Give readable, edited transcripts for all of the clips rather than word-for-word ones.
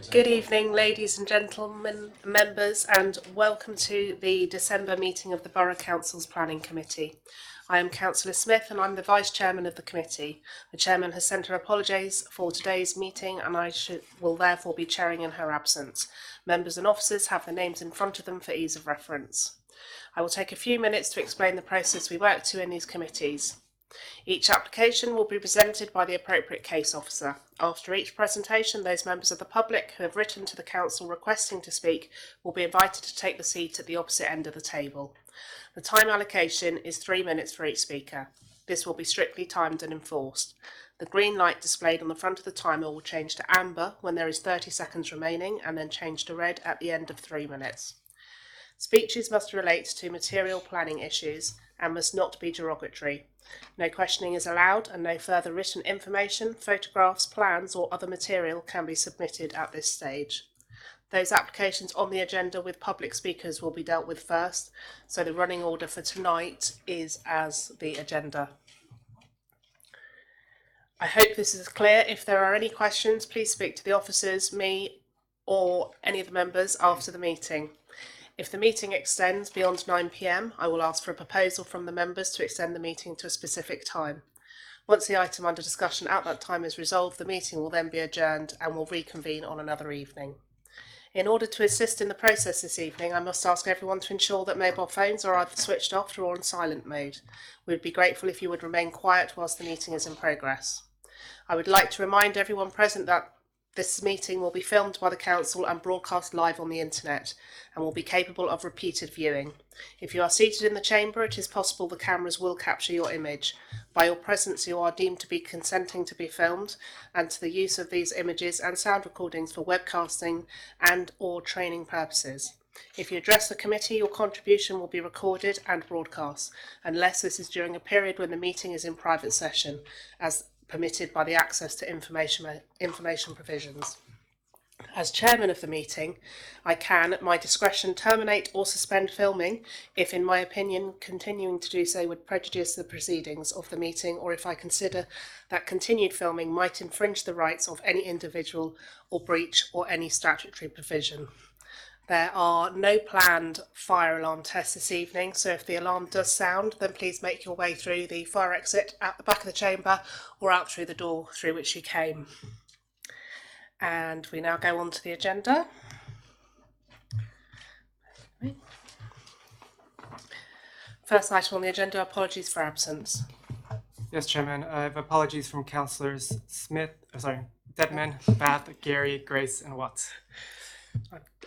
Good evening, ladies and gentlemen, members, and welcome to the December meeting of the Borough Council's Planning Committee. I am Councillor Smith and I'm the Vice Chairman of the committee. The Chairman has sent her apologies for today's meeting and I will therefore be chairing in her absence. Members and officers have their names in front of them for ease of reference. I will take a few minutes to explain the process we work to in these committees. Each application will be presented by the appropriate case officer. After each presentation, those members of the public who have written to the council requesting to speak will be invited to take the seat at the opposite end of the table. The time allocation is 3 minutes for each speaker. This will be strictly timed and enforced. The green light displayed on the front of the timer will change to amber when there is 30 seconds remaining and then change to red at the end of 3 minutes. Speeches must relate to material planning issues and must not be derogatory. No questioning is allowed and no further written information, photographs, plans or other material can be submitted at this stage. Those applications on the agenda with public speakers will be dealt with first, so the running order for tonight is as the agenda. I hope this is clear. If there are any questions, please speak to the officers, me or any of the members after the meeting. If the meeting extends beyond 9 p.m, I will ask for a proposal from the members to extend the meeting to a specific time. Once the item under discussion at that time is resolved, the meeting will then be adjourned and will reconvene on another evening. In order to assist in the process this evening, I must ask everyone to ensure that mobile phones are either switched off or on silent mode. We would be grateful if you would remain quiet whilst the meeting is in progress. I would like to remind everyone present that this meeting will be filmed by the council and broadcast live on the internet and will be capable of repeated viewing. If you are seated in the chamber, it is possible the cameras will capture your image. By your presence, you are deemed to be consenting to be filmed and to the use of these images and sound recordings for webcasting and or training purposes. If you address the committee, your contribution will be recorded and broadcast, unless this is during a period when the meeting is in private session, as permitted by the access to information provisions. As chairman of the meeting, I can, at my discretion, terminate or suspend filming if, in my opinion, continuing to do so would prejudice the proceedings of the meeting, or if I consider that continued filming might infringe the rights of any individual or breach or any statutory provision. There are no planned fire alarm tests this evening, so if the alarm does sound, then please make your way through the fire exit at the back of the chamber or out through the door through which you came. And we now go on to the agenda. First item on the agenda, apologies for absence. Yes, Chairman. I have apologies from Councillors Deadman, Bath, Gary, Grace, and Watts.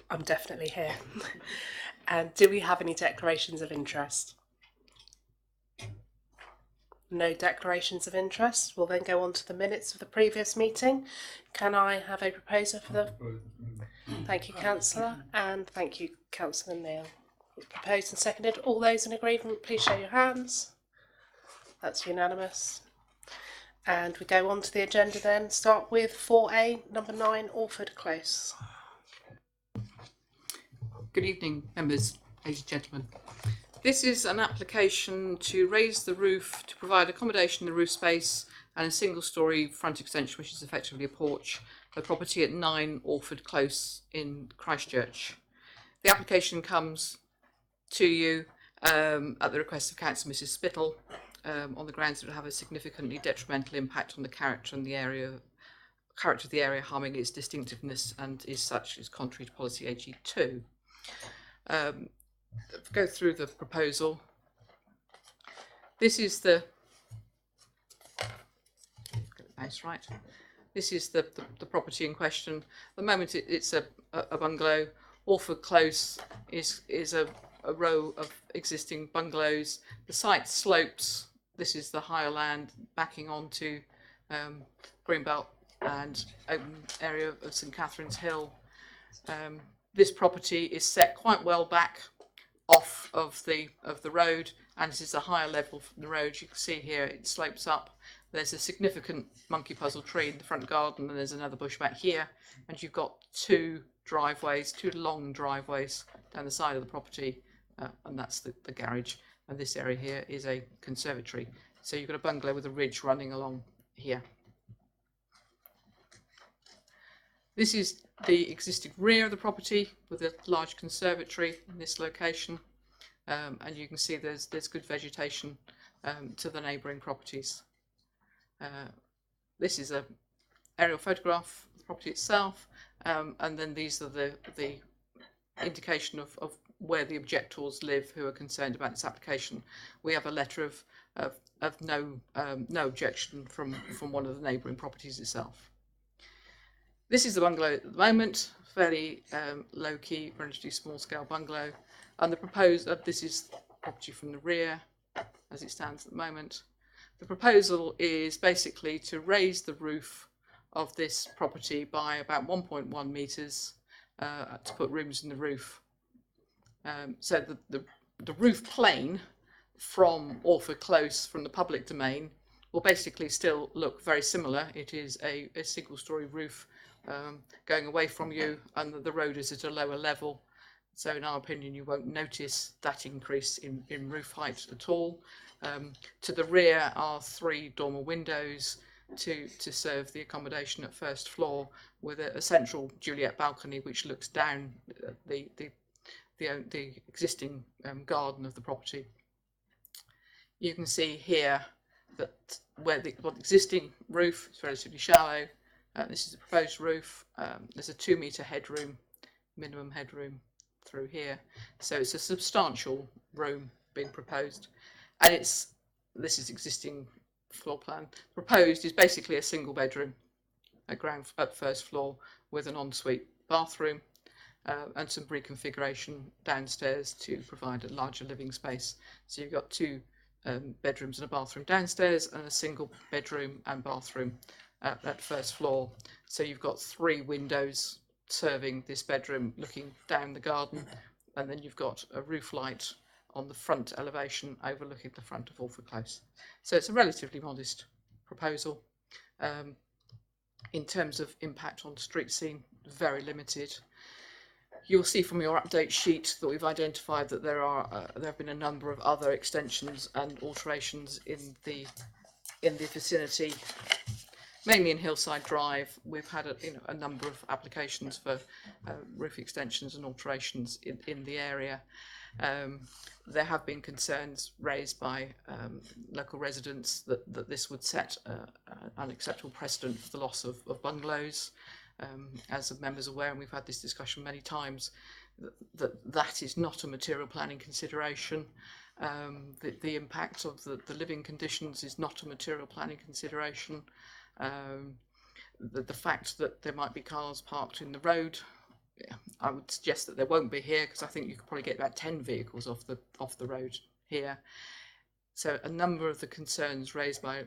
I'm definitely here. And do we have any declarations of interest? No declarations of interest. We'll then go on to the minutes of the previous meeting. Can I have a proposer for the... Thank you, Councillor, and thank you, Councillor Neil. Proposed and seconded. All those in agreement, please show your hands. That's unanimous. And we go on to the agenda then. Start with 4A, number 9, Orford Close. Good evening, members, ladies and gentlemen. This is an application to raise the roof to provide accommodation in the roof space and a single-storey front extension, which is effectively a porch, the property at 9 Orford Close in Christchurch. The application comes to you at the request of Councillor Mrs Spittle on the grounds that it will have a significantly detrimental impact on the character of the area, harming its distinctiveness, and is such is contrary to policy AG2. Go through the proposal. This is the right. This is the property in question. At the moment, it's a bungalow. Orford Close is a row of existing bungalows. The site slopes. This is the higher land backing onto Greenbelt and open area of St Catherine's Hill. This property is set quite well back off of the road, and it is a higher level from the road. You can see here it slopes up. There's a significant monkey puzzle tree in the front garden, and there's another bush back here, and you've got two long driveways down the side of the property, and that's the garage, and this area here is a conservatory. So you've got a bungalow with a ridge running along here. This is the existing rear of the property with a large conservatory in this location, and you can see there's good vegetation to the neighbouring properties. This is an aerial photograph of the property itself, and then these are the indication of where the objectors live who are concerned about this application. We have a letter of no objection from one of the neighbouring properties itself. This is the bungalow at the moment, fairly low-key, relatively small-scale bungalow, and the proposed, this is property from the rear as it stands at the moment. The proposal is basically to raise the roof of this property by about 1.1 metres to put rooms in the roof. So the roof plane from Orford Close, from the public domain, will basically still look very similar. It is a single-storey roof going away from you, and the road is at a lower level. So in our opinion, you won't notice that increase in roof height at all. To the rear are 3 dormer windows to serve the accommodation at first floor, with a central Juliet balcony which looks down the existing garden of the property. You can see here that where the existing roof is relatively shallow. This is the proposed roof. There's a 2 metre headroom, minimum headroom through here. So it's a substantial room being proposed. And this is existing floor plan. Proposed is basically a single bedroom at first floor with an ensuite bathroom and some reconfiguration downstairs to provide a larger living space. So you've got 2 bedrooms and a bathroom downstairs and a single bedroom and bathroom at first floor. So you've got 3 windows serving this bedroom looking down the garden, and then you've got a roof light on the front elevation overlooking the front of Orford Close. So it's a relatively modest proposal. In terms of impact on street scene, very limited. You'll see from your update sheet that we've identified that there have been a number of other extensions and alterations in the vicinity, mainly in Hillside Drive. We've had a number of applications for roof extensions and alterations in the area. There have been concerns raised by local residents that this would set an unacceptable precedent for the loss of bungalows. As the members are aware, and we've had this discussion many times, that is not a material planning consideration. The impact of the living conditions is not a material planning consideration. The fact that there might be cars parked in the road, I would suggest that there won't be here, because I think you could probably get about 10 vehicles off the road here. So a number of the concerns raised by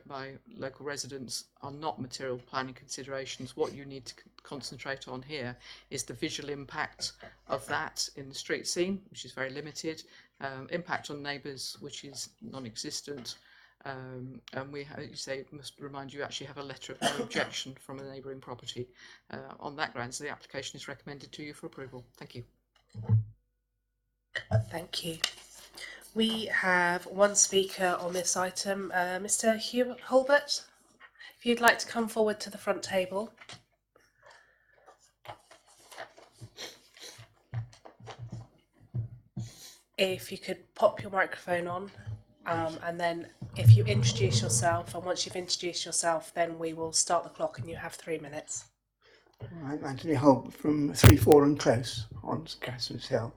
local residents are not material planning considerations. What you need to concentrate on here is the visual impact of that in the street scene, which is very limited, impact on neighbours, which is non-existent, and we, you say, must remind you, actually have a letter of no objection from a neighbouring property. On that grounds, the application is recommended to you for approval. Thank you. Thank you. We have one speaker on this item, Mr. Hugh Hulbert. If you'd like to come forward to the front table. If you could pop your microphone on, and then if you introduce yourself, and once you've introduced yourself, then we will start the clock and you have 3 minutes. I'm Anthony Hulbert from 3-4 and Close on Casson's Hill,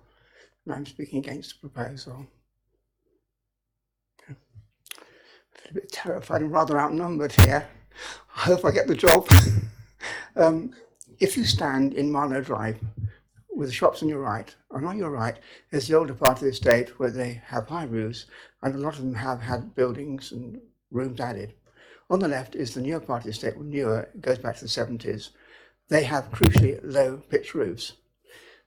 and I'm speaking against the proposal. I feel a bit terrified and rather outnumbered here. I hope I get the job. If you stand in Marlow Drive with the shops on your right, and on your right is the older part of the estate where they have high roofs, and a lot of them have had buildings and rooms added. On the left is the newer part of the estate, newer, it goes back to the 70s. They have crucially low pitch roofs.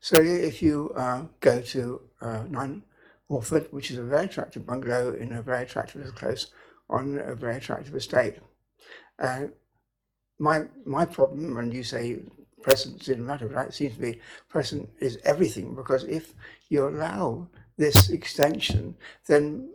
So if you go to 9 Orford, which is a very attractive bungalow in a very attractive little close on a very attractive estate. My problem, and you say precedence in matter, right? It seems to be precedent is everything, because if you allow this extension, then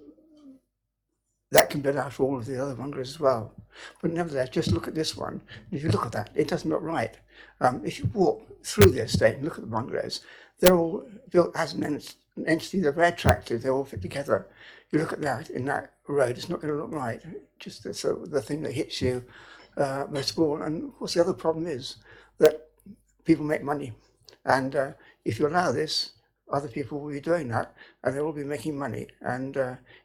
that can build out all of the other bungalows as well. But nevertheless, just look at this one. If you look at that, it doesn't look right. If you walk through the estate and look at the bungalows, they're all built as an entity. They're very attractive. They all fit together. You look at that in that road, it's not going to look right. Just the thing that hits you most of all. And of course, the other problem is that people make money. And if you allow this, other people will be doing that, and they will be making money, and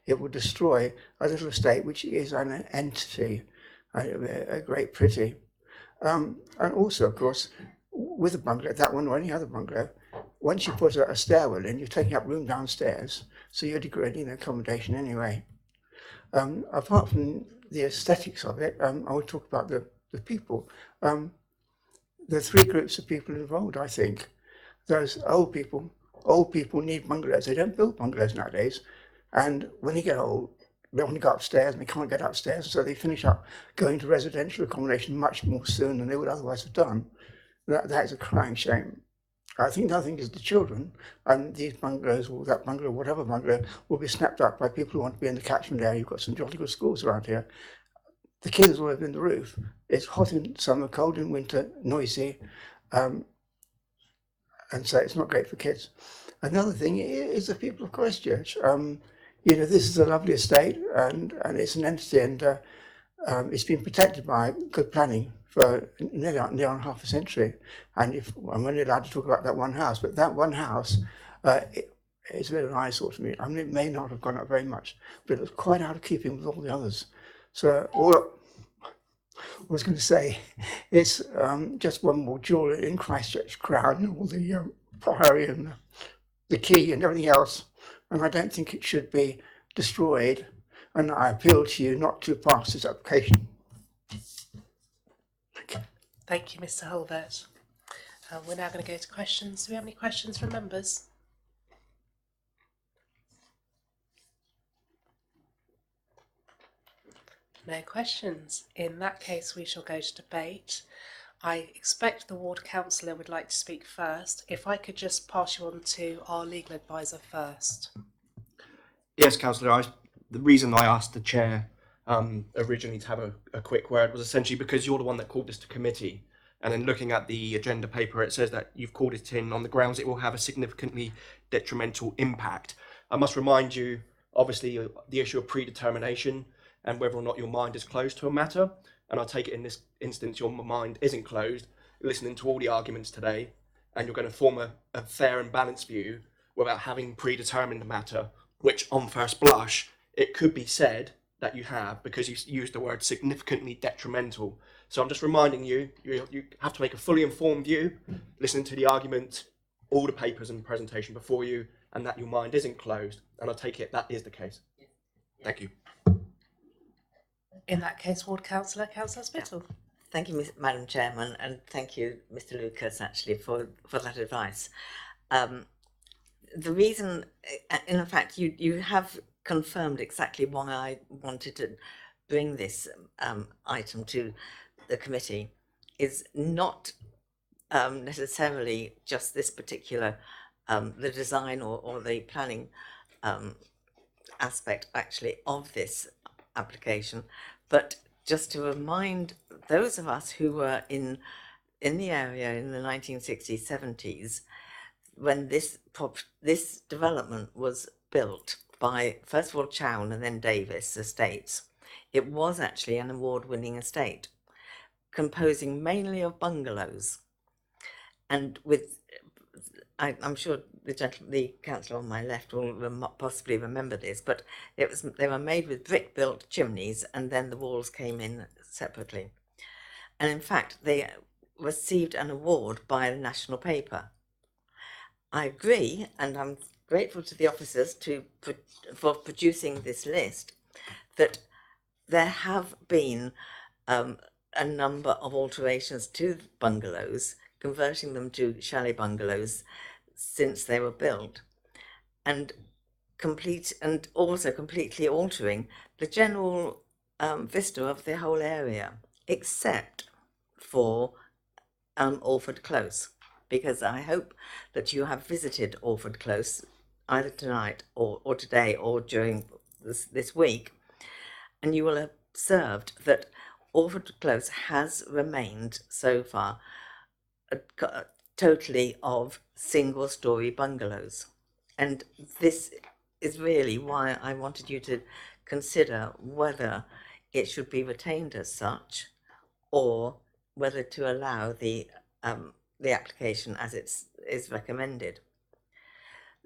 it will destroy a little estate, which is an entity, a great pretty. And also, of course, with a bungalow, that one or any other bungalow, once you put a stairwell in, you're taking up room downstairs, so you're degrading the accommodation anyway. Apart from the aesthetics of it, I will talk about the people. There are three groups of people involved, I think. There's old people. Old people need bungalows. They don't build bungalows nowadays. And when they get old, they want to go upstairs and they can't get upstairs. So they finish up going to residential accommodation much more soon than they would otherwise have done. That is a crying shame. I think the other thing is the children, and these bungalows or that bungalow, whatever bungalow, will be snapped up by people who want to be in the catchment area. You've got some jolly good schools around here. The kids all live in the roof. It's hot in summer, cold in winter, noisy. And so it's not great for kids. Another thing is the people of Christchurch. This is a lovely estate, and it's an entity, and it's been protected by good planning for nearly on half a century. And I'm only allowed to talk about that one house, but that one house, it's a bit of an eyesore to me. I mean, it may not have gone up very much, but it was quite out of keeping with all the others. So I was going to say, it's just one more jewel in Christchurch crown, all the priory and the key and everything else, and I don't think it should be destroyed, and I appeal to you not to pass this application. Thank you, Mr. Hulbert. We're now going to go to questions. Do we have any questions from members? No questions. In that case, we shall go to debate. I expect the ward councillor would like to speak first. If I could just pass you on to our legal advisor first. Yes, councillor. The reason I asked the chair originally to have a quick word was essentially because you're the one that called this to committee. And then looking at the agenda paper, it says that you've called it in on the grounds it will have a significantly detrimental impact. I must remind you, obviously, the issue of predetermination and whether or not your mind is closed to a matter. And I take it in this instance, your mind isn't closed, listening to all the arguments today, and you're going to form a fair and balanced view without having predetermined the matter, which on first blush, it could be said that you have because you used the word significantly detrimental. So I'm just reminding you, you have to make a fully informed view, listening to the argument, all the papers and presentation before you, and that your mind isn't closed. And I take it that is the case. Thank you. In that case, ward councillor, Councillor Spittle. Thank you, Madam Chairman, and thank you, Mr. Lucas, actually, for that advice. The reason, in fact, you have confirmed exactly why I wanted to bring this item to the committee, is not necessarily just this particular, the design or the planning aspect, actually, of this application, but just to remind those of us who were in the area in the 1960s, 70s, when this development was built by, first of all, Chown and then Davis Estates. It was actually an award-winning estate, composing mainly of bungalows, and with, I'm sure the councillor on my left will possibly remember this, but they were made with brick-built chimneys, and then the walls came in separately. And in fact, they received an award by a national paper. I agree, and I'm grateful to the officers for producing this list, that there have been a number of alterations to bungalows, converting them to chalet bungalows since they were built, and also completely altering the general vista of the whole area, except for Orford Close, because I hope that you have visited Orford Close either tonight or today or during this week. and you will have observed that Orford Close has remained so far totally of single-storey bungalows. And this is really why I wanted you to consider whether it should be retained as such, or whether to allow the application as is recommended.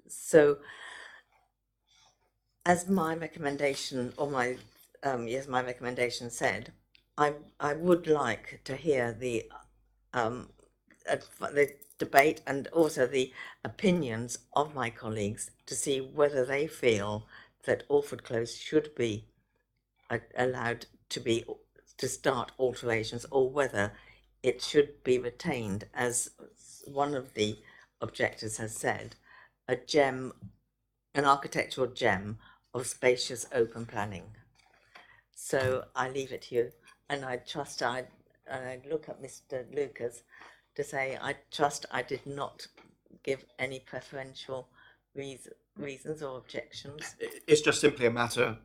So, as my recommendation, or my my recommendation said, I would like to hear the debate and also the opinions of my colleagues to see whether they feel that Orford Close should be allowed to start alterations, or whether it should be retained, as one of the objectors has said, an architectural gem of spacious open planning. So I leave it to you, and I trust I look at Mr. Lucas to say I trust I did not give any preferential reasons or objections. It's just simply a matter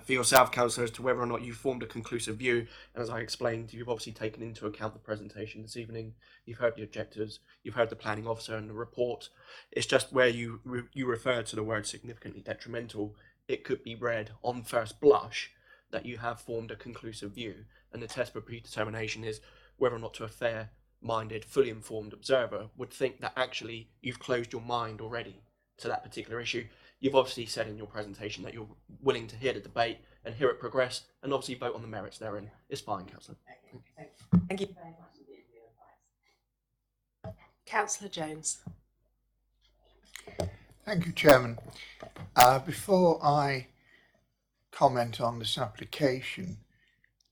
for yourself, councillor, as to whether or not you formed a conclusive view. And as I explained, you've obviously taken into account the presentation this evening. You've heard the objectors, you've heard the planning officer and the report. It's just where you referred to the word significantly detrimental. It could be read on first blush that you have formed a conclusive view, and the test for predetermination is whether or not to a fair-minded, fully informed observer would think that actually you've closed your mind already to that particular issue. You've obviously said in your presentation that you're willing to hear the debate and hear it progress, and obviously vote on the merits therein. It's fine, councillor. Thank you. Councillor Jones. Thank you, Chairman. Before I comment on this application,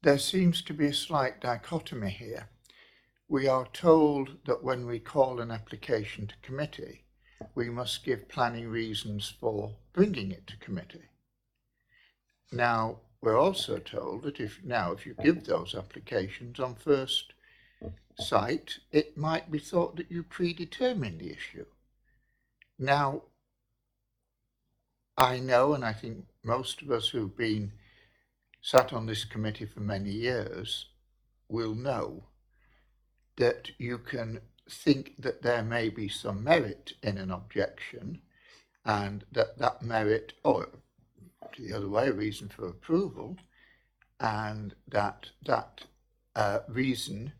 there seems to be a slight dichotomy here. We are told that when we call an application to committee, we must give planning reasons for bringing it to committee. Now, we're also told that if you give those applications on first sight, it might be thought that you predetermine the issue. Now, I know, and I think most of us who've been sat on this committee for many years will know that you can think that there may be some merit in an objection, and that merit, or the other way, reason for approval, and that reason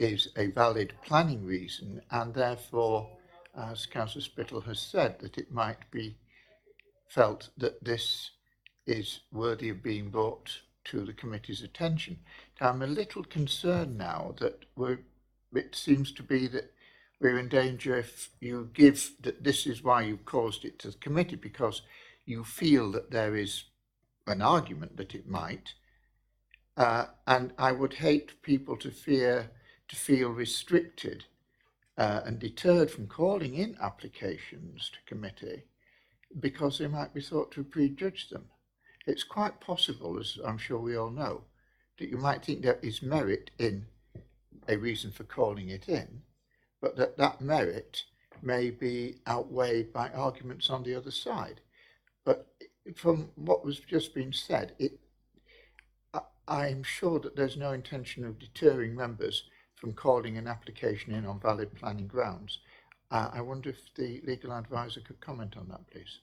is a valid planning reason, and therefore, as Councillor Spittle has said, that it might be felt that this is worthy of being brought to the committee's attention. I'm a little concerned now that it seems to be that we're in danger if you give that this is why you've caused it to the committee, because you feel that there is an argument that it might, and I would hate people to feel restricted and deterred from calling in applications to committee because they might be thought to prejudge them. It's quite possible, as I'm sure we all know, that you might think there is merit in a reason for calling it in, but that merit may be outweighed by arguments on the other side. But from what was just been said, I'm sure that there's no intention of deterring members from calling an application in on valid planning grounds. I wonder if the legal advisor could comment on that, please.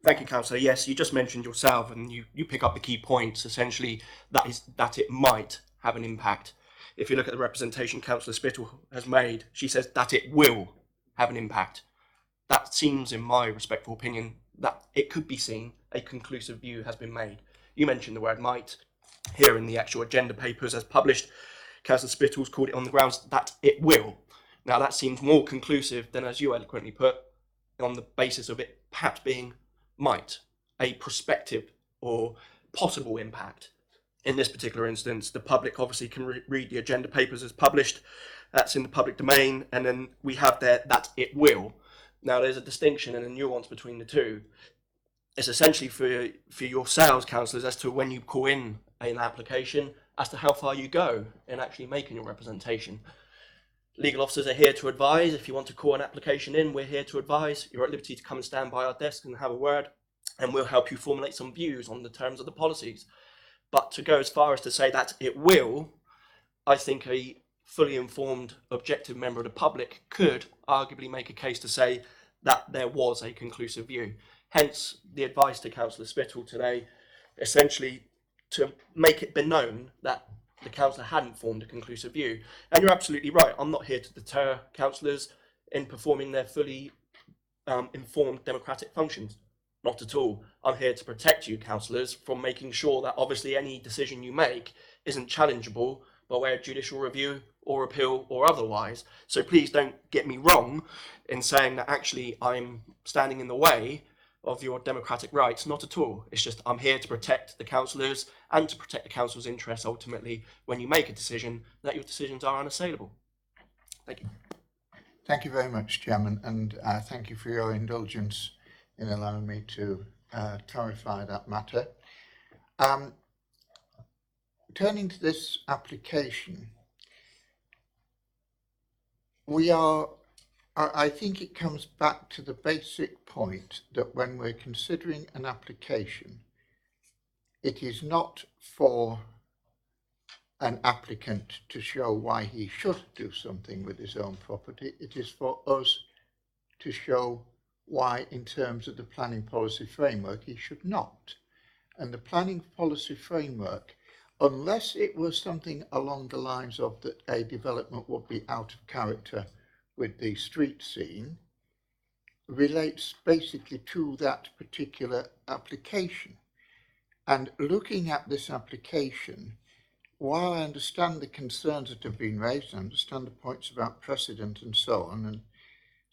Thank you, councillor. Yes, you just mentioned yourself, and you pick up the key points, essentially, that is that it might have an impact. If you look at the representation Councillor Spittle has made, she says that it will have an impact. That seems, in my respectful opinion, that it could be seen a conclusive view has been made. You mentioned the word might here in the actual agenda papers as published. Councillor Spittle's called it on the grounds that it will. Now that seems more conclusive than, as you eloquently put, on the basis of it perhaps being might, a prospective or possible impact. In this particular instance, the public obviously can read the agenda papers as published. That's in the public domain, and then we have there that it will. Now there's a distinction and a nuance between the two. It's essentially for yourselves, councillors, as to when you call in an application, as to how far you go in actually making your representation. Legal officers are here to advise. If you want to call an application in, we're here to advise. You're at liberty to come and stand by our desk and have a word, and we'll help you formulate some views on the terms of the policies. But to go as far as to say that it will, I think a fully informed, objective member of the public could arguably make a case to say that there was a conclusive view. Hence the advice to Councillor Spittle today, essentially to make it be known that the councillor hadn't formed a conclusive view. And you're absolutely right, I'm not here to deter councillors in performing their fully informed democratic functions. Not at all. I'm here to protect you, councillors, from making sure that obviously any decision you make isn't challengeable by way of judicial review or appeal or otherwise. So please don't get me wrong in saying that actually I'm standing in the way of your democratic rights. Not at all. It's just I'm here to protect the councillors and to protect the council's interests ultimately when you make a decision, that your decisions are unassailable. Thank you. Thank you very much, Chairman, and thank you for your indulgence in allowing me to clarify that matter. Turning to this application, I think it comes back to the basic point that when we're considering an application, it is not for an applicant to show why he should do something with his own property. It is for us to show why, in terms of the planning policy framework, he should not. And the planning policy framework, unless it was something along the lines of that a development would be out of character with the street scene, relates basically to that particular application. And looking at this application, while I understand the concerns that have been raised, I understand the points about precedent and so on, and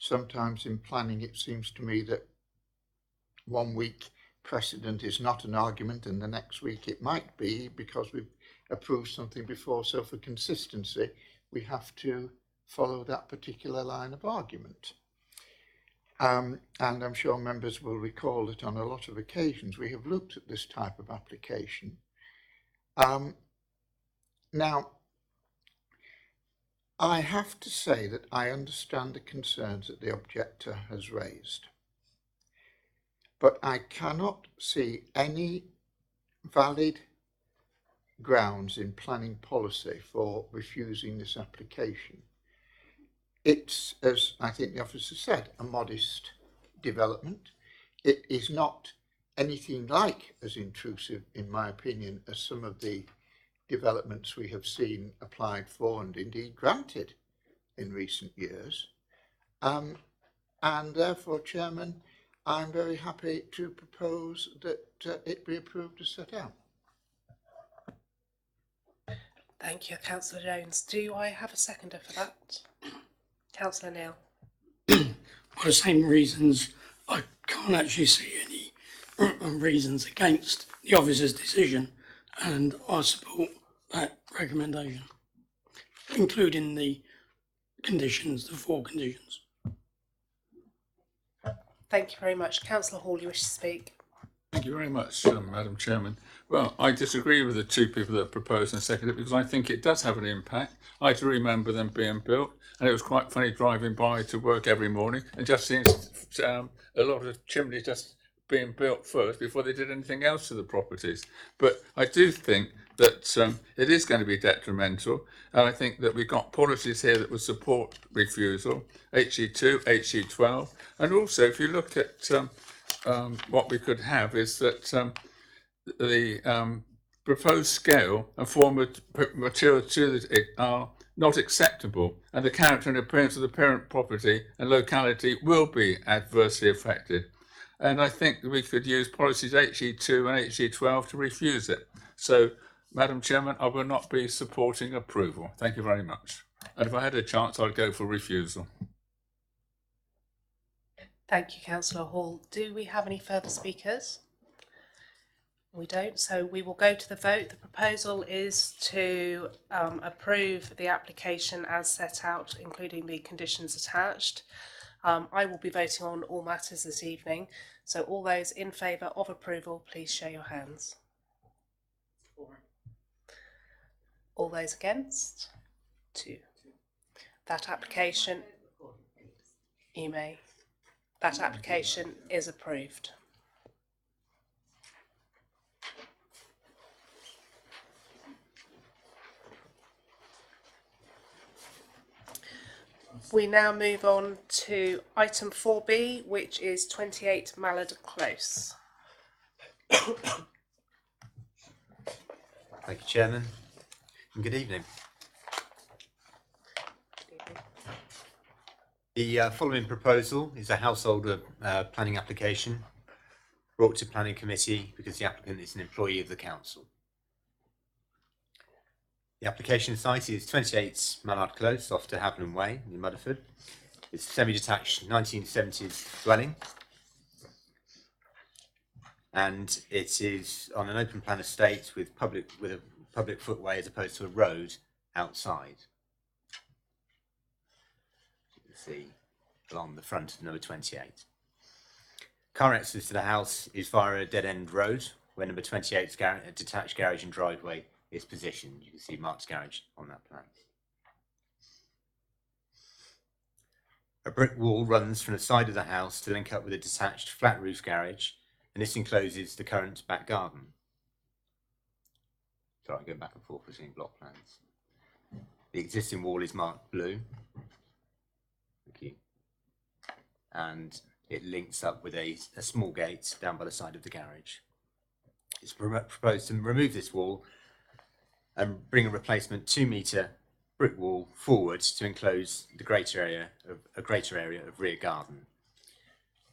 sometimes in planning it seems to me that 1 week precedent is not an argument and the next week it might be because we've approved something before. So for consistency, we have to follow that particular line of argument. And I'm sure members will recall that on a lot of occasions we have looked at this type of application. Now, I have to say that I understand the concerns that the objector has raised, but I cannot see any valid grounds in planning policy for refusing this application. It's, as I think the officer said, a modest development. It is not anything like as intrusive, in my opinion, as some of the developments we have seen applied for and indeed granted in recent years. And therefore, Chairman, I'm very happy to propose that it be approved as set out. Thank you, Councillor Jones. Do I have a seconder for that? Councillor Neal. For the same reasons, I can't actually see any reasons against the officer's decision, and I support that recommendation, including the conditions, the 4 conditions. Thank you very much. Councillor Hall, you wish to speak? Thank you very much, Madam Chairman. Well, I disagree with the 2 people that proposed and seconded it because I think it does have an impact. I do remember them being built, and it was quite funny driving by to work every morning and just seeing a lot of chimneys just being built first before they did anything else to the properties. But I do think that it is going to be detrimental, and I think that we've got policies here that would support refusal, HE2, HE12, and also if you look at what we could have is that the proposed scale and form of material to it are not acceptable, and the character and appearance of the parent property and locality will be adversely affected. And I think we could use policies HE2 and HE12 to refuse it. So, Madam Chairman, I will not be supporting approval. Thank you very much. And if I had a chance, I'd go for refusal. Thank you, Councillor Hall. Do we have any further speakers? We don't, so we will go to the vote. The proposal is to approve the application as set out, including the conditions attached. I will be voting on all matters this evening, so all those in favour of approval, please show your hands. All those against? 2. That application, you may. That application is approved. We now move on to item 4B, which is 28 Mallard Close. Thank you, Chairman, and good evening. The following proposal is a householder planning application brought to Planning Committee because the applicant is an employee of the Council. The application site is 28 Mallard Close off de Havilland Way in Mudderford. It's a semi-detached 1970s dwelling, and it is on an open plan estate with a public footway as opposed to a road outside. You can see along the front of number 28. Car access to the house is via a dead-end road where number 28's detached garage and driveway is positioned. You can see Mark's garage on that plan. A brick wall runs from the side of the house to link up with a detached flat roof garage, and this encloses the current back garden. Sorry, I'm going back and forth between block plans. The existing wall is marked blue. Thank you. And it links up with a small gate down by the side of the garage. It's proposed to remove this wall and bring a replacement 2-metre brick wall forward to enclose a greater area of rear garden.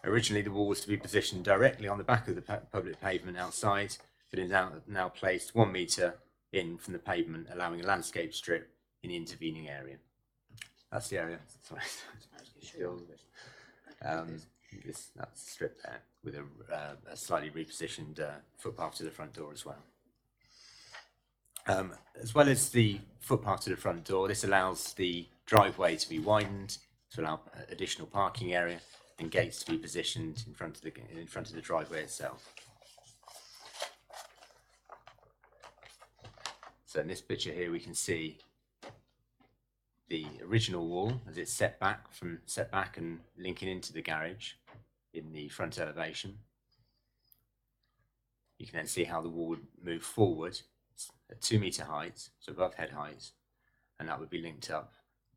Originally, the wall was to be positioned directly on the back of the public pavement outside, but is now placed 1 metre in from the pavement, allowing a landscape strip in the intervening area. That's the area. Sorry. That's the strip there with a slightly repositioned footpath to the front door as well. As well as the footpath to the front door, this allows the driveway to be widened to allow additional parking area and gates to be positioned in front of the driveway itself. So in this picture here, we can see the original wall as it's set back and linking into the garage in the front elevation. You can then see how the wall would move forward at 2-metre height, so above head height, and that would be linked up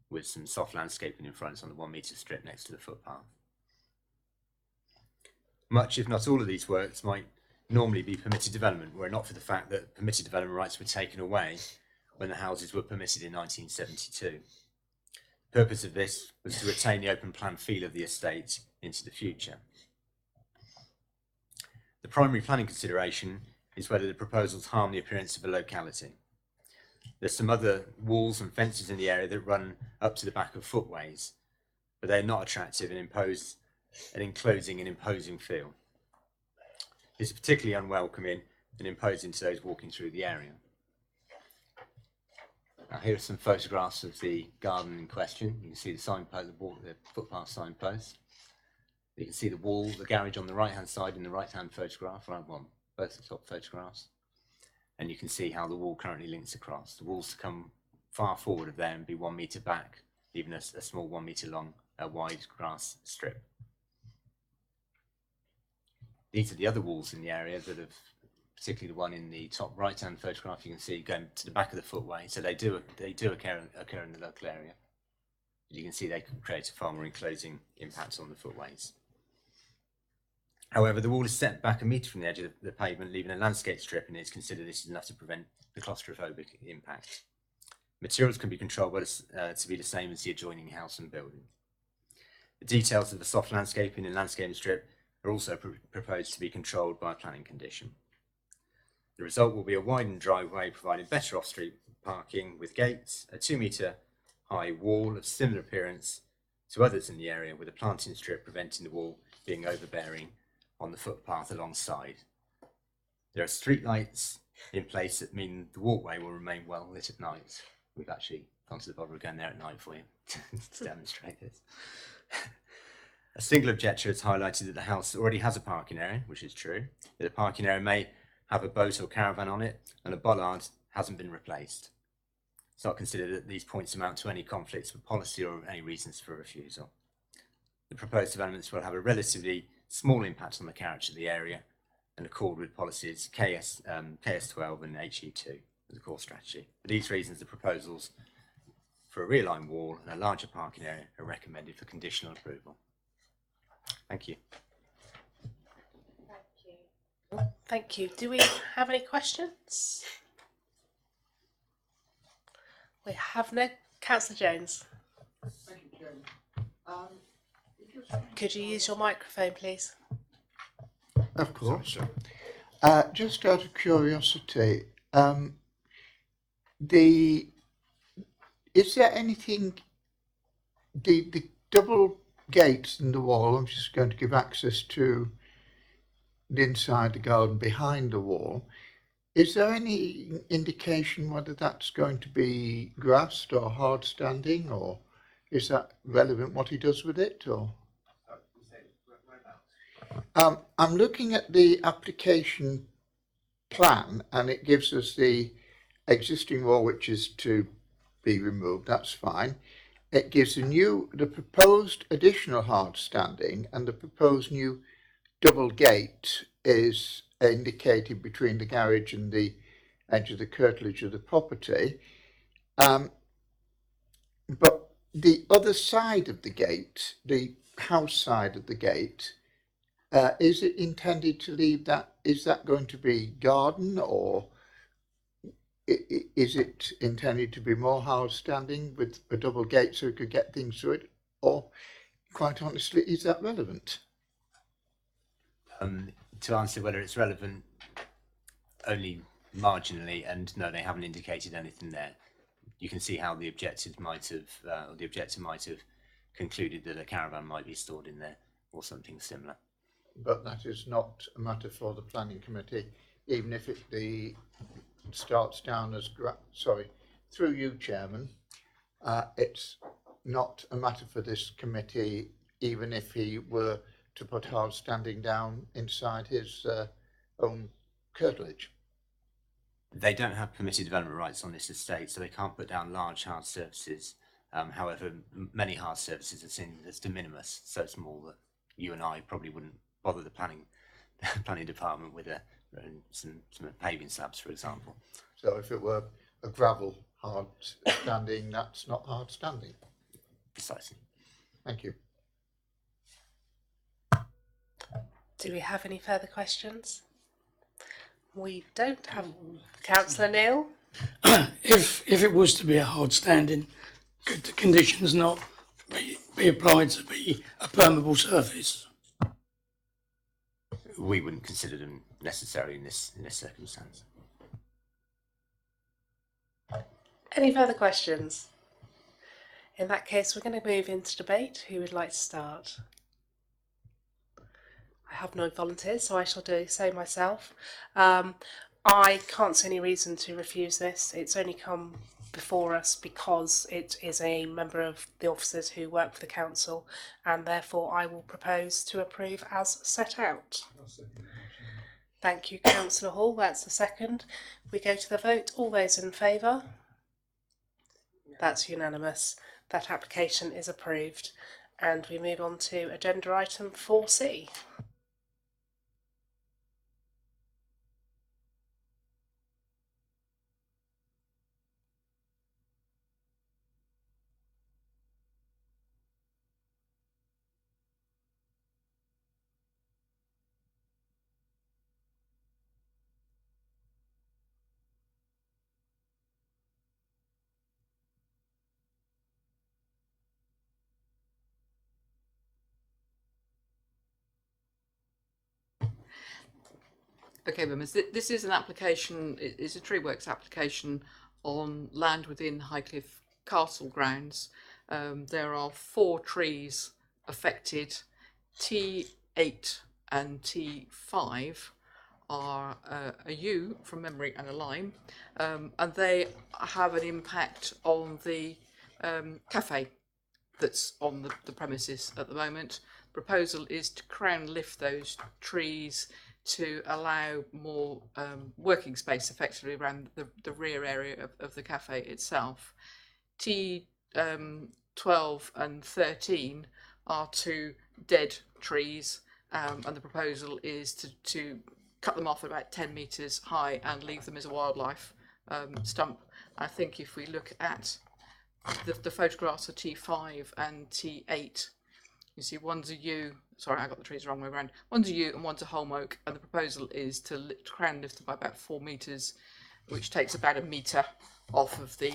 with some soft landscaping in front on the 1-metre strip next to the footpath. Much, if not all, of these works might normally be permitted development were it not for the fact that permitted development rights were taken away when the houses were permitted in 1972. The purpose of this was to retain the open plan feel of the estate into the future. The primary planning consideration is whether the proposals harm the appearance of a locality. There's some other walls and fences in the area that run up to the back of footways, but they're not attractive and impose an enclosing and imposing feel. This is particularly unwelcoming and imposing to those walking through the area. Now, here are some photographs of the garden in question. You can see the signpost, the footpath signpost. You can see the wall, the garage on the right-hand side in the right-hand photograph, both the top photographs. And you can see how the wall currently links across. The walls come far forward of there and be 1 metre back, leaving a small 1 metre long, wide grass strip. These are the other walls in the area that have, particularly the one in the top right-hand photograph, you can see going to the back of the footway. So they do occur in the local area. But you can see they can create a far more enclosing impact on the footways. However, the wall is set back 1 metre from the edge of the pavement, leaving a landscape strip, and it is considered this is enough to prevent the claustrophobic impact. Materials can be controlled to be the same as the adjoining house and building. The details of the soft landscaping and landscaping strip are also proposed to be controlled by a planning condition. The result will be a widened driveway providing better off-street parking with gates, a 2 metre high wall of similar appearance to others in the area, with a planting strip preventing the wall being overbearing on the footpath alongside. There are street lights in place that mean the walkway will remain well lit at night. We've actually gone to the bother of going there at night for you to demonstrate this. A single objector has highlighted that the house already has a parking area, which is true, that the parking area may have a boat or caravan on it, and a bollard hasn't been replaced. It's not considered that these points amount to any conflicts with policy or any reasons for refusal. The proposed developments will have a relatively small impact on the character of the area and accord with policies KS12 and HE2 as a core strategy. For these reasons, the proposals for a rear line wall and a larger parking area are recommended for conditional approval. Thank you. Thank you. Do we have any questions? We have no. Councillor Jones. Thank you, Chairman. Could you use your microphone, please? Of course. Just out of curiosity, is there anything, the double gates in the wall, I'm just going to give access to the inside the garden behind the wall. Is there any indication whether that's going to be grassed or hard standing, or is that relevant what he does with it? Or I'm looking at the application plan, and it gives us the existing wall which is to be removed. That's fine. It gives the proposed additional hard standing, and the proposed new double gate is indicated between the garage and the edge of the curtilage of the property. But the other side of the gate, the house side of the gate, is it intended to leave that? Is that going to be garden, or is it intended to be more hard standing with a double gate so we could get things through it? Or, quite honestly, is that relevant? To answer whether it's relevant, only marginally, and no, they haven't indicated anything there. You can see how the objector might have concluded that a caravan might be stored in there or something similar. But that is not a matter for the planning committee, even if it starts down as through you, Chairman. It's not a matter for this committee, even if he were to put hard standing down inside his own curtilage. They don't have permitted development rights on this estate, so they can't put down large hard surfaces. However, many hard surfaces are seen as de minimis, so small that you and I probably wouldn't bother the planning department with some paving slabs, for example. So if it were a gravel hard standing, that's not hard standing. Precisely. Thank you. Do we have any further questions? We don't have. Councillor Neil? If it was to be a hard standing, could the conditions not be applied to be a permeable surface? We wouldn't consider them necessary in this circumstance. Any further questions? In that case, we're going to move into debate. Who would like to start? I have no volunteers, so I shall do so myself. I can't see any reason to refuse this. It's only come before us because it is a member of the officers who work for the council, and therefore I will propose to approve as set out. Thank you, Councillor Hall. That's the second. We go to the vote. All those in favour? That's unanimous. That application is approved. And we move on to agenda item 4C. Okay, members, this is an application, it's a tree works application on land within Highcliffe Castle grounds. There are 4 trees affected. T8 and T5 are a yew from memory and a lime, and they have an impact on the cafe that's on the premises at the moment. Proposal is to crown lift those trees to allow more working space effectively around the rear area of the cafe itself. T12 and 13 are 2 dead trees, and the proposal is to cut them off about 10 metres high and leave them as a wildlife stump. I think if we look at the photographs are T5 and T8. You see, one's a yew. Sorry, I got the trees the wrong way around. One's a yew and one's a holm oak, and the proposal is to crown lift them by about 4 metres, which takes about a metre off of the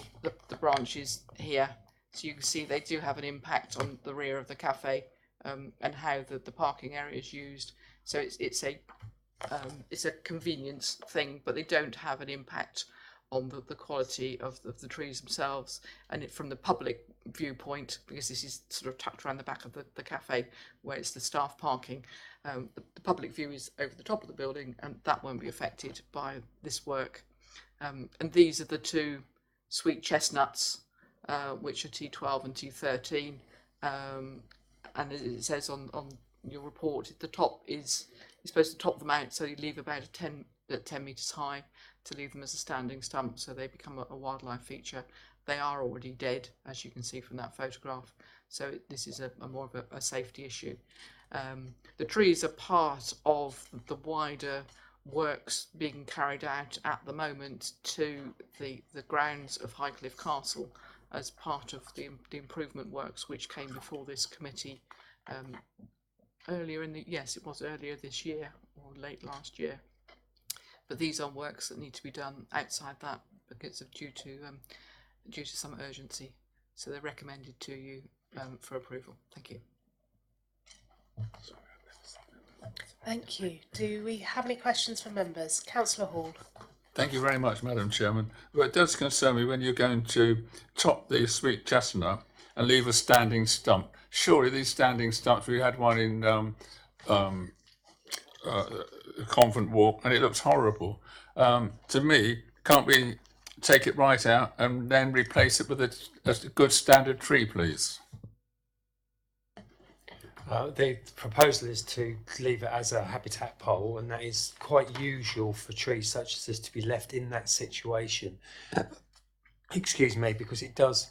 branches here. So you can see they do have an impact on the rear of the cafe and how the parking area is used. So it's a convenience thing, but they don't have an impact on the quality of the trees themselves. And from the public viewpoint, because this is sort of tucked around the back of the cafe where it's the staff parking, the public view is over the top of the building, and that won't be affected by this work. And these are the two sweet chestnuts, which are T12 and T13. And it says on your report, the top is you're supposed to top them out, so you leave about 10 metres high to leave them as a standing stump, so they become a wildlife feature. They are already dead, as you can see from that photograph, so this is a more of a safety issue. The trees are part of the wider works being carried out at the moment to the grounds of Highcliffe Castle as part of the improvement works which came before this committee earlier this year or late last year. But these are works that need to be done outside that because of due to some urgency. So they're recommended to you for approval. Thank you. Thank you. Do we have any questions from members? Councillor Hall. Thank you very much, Madam Chairman. Well, it does concern me when you're going to top the sweet chestnut and leave a standing stump. Surely these standing stumps, we had one in Convent Walk, and it looks horrible. To me, can't we take it right out and then replace it with a good standard tree, please? The proposal is to leave it as a habitat pole, and that is quite usual for trees such as this to be left in that situation. Excuse me, because it does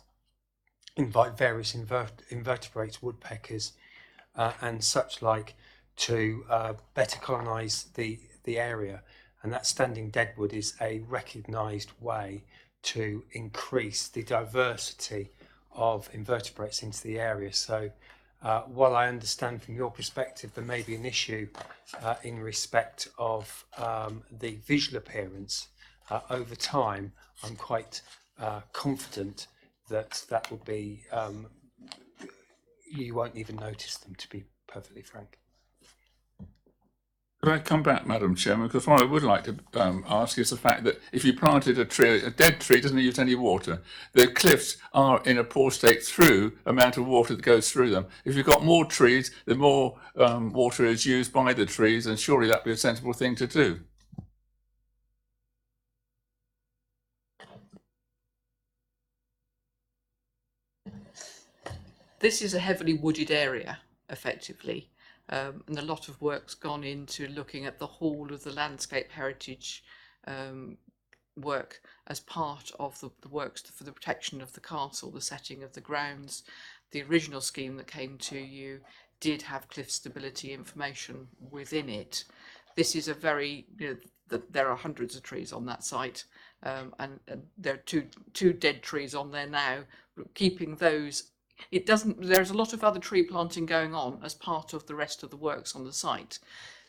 invite various invertebrates, woodpeckers, and such like to better colonise the area. And that standing deadwood is a recognised way to increase the diversity of invertebrates into the area. So while I understand from your perspective there may be an issue in respect of the visual appearance, over time I'm quite confident that will be, you won't even notice them, to be perfectly frank. Could I come back, Madam Chairman? Because what I would like to ask is the fact that if you planted a tree, a dead tree doesn't use any water. The cliffs are in a poor state through amount of water that goes through them. If you've got more trees, the more water is used by the trees, and surely that'd be a sensible thing to do. This is a heavily wooded area, effectively. And a lot of work's gone into looking at the whole of the landscape heritage work as part of the works for the protection of the castle, the setting of the grounds. The original scheme that came to you did have cliff stability information within it. This is a very, there are hundreds of trees on that site, and there are two dead trees on there now. Keeping those, there's a lot of other tree planting going on as part of the rest of the works on the site.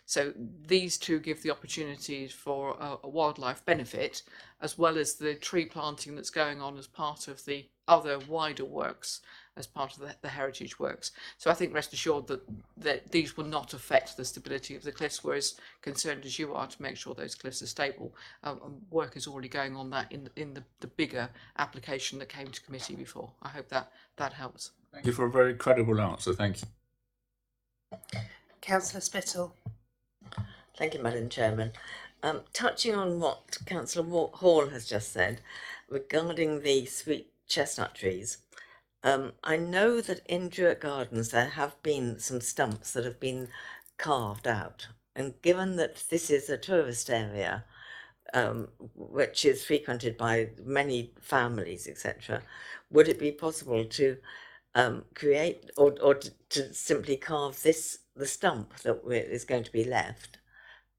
So these two give the opportunity for a wildlife benefit, as well as the tree planting that's going on as part of the other wider works, as part of the heritage works. So I think rest assured that these will not affect the stability of the cliffs. We're as concerned as you are to make sure those cliffs are stable. Work is already going on that in the bigger application that came to committee before. I hope that helps. Thank you for a very credible answer. Thank you. Councillor Spittle. Thank you, Madam Chairman. Touching on what Councillor Hall has just said regarding the sweet chestnut trees, I know that in Druitt Gardens there have been some stumps that have been carved out, and given that this is a tourist area which is frequented by many families, etc., would it be possible to create or to simply carve the stump that is going to be left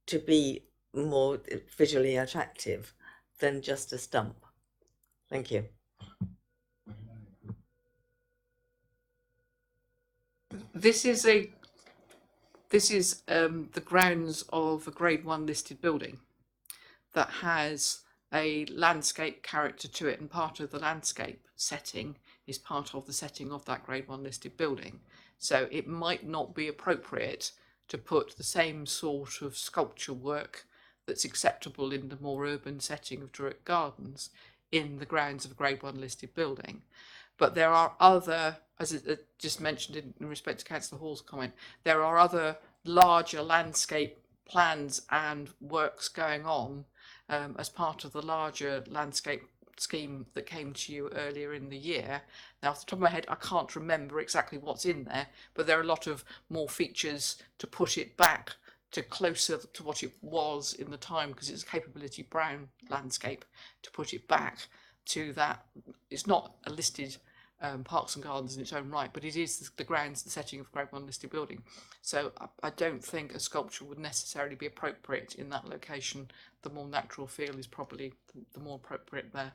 to be more visually attractive than just a stump? Thank you. This is the grounds of a Grade 1 listed building that has a landscape character to it, and part of the landscape setting is part of the setting of that Grade 1 listed building. So it might not be appropriate to put the same sort of sculpture work that's acceptable in the more urban setting of Druitt Gardens in the grounds of a Grade 1 listed building. But there are other, as it just mentioned in respect to Councillor Hall's comment, there are other larger landscape plans and works going on as part of the larger landscape scheme that came to you earlier in the year. Now, off the top of my head, I can't remember exactly what's in there, but there are a lot of more features to put it back to closer to what it was in the time, because it's a capability brown landscape, to put it back to that. It's not a listed parks and gardens in its own right, but it is the grounds, the setting of Grade 1 listed building. So I don't think a sculpture would necessarily be appropriate in that location. The more natural feel is probably the more appropriate there.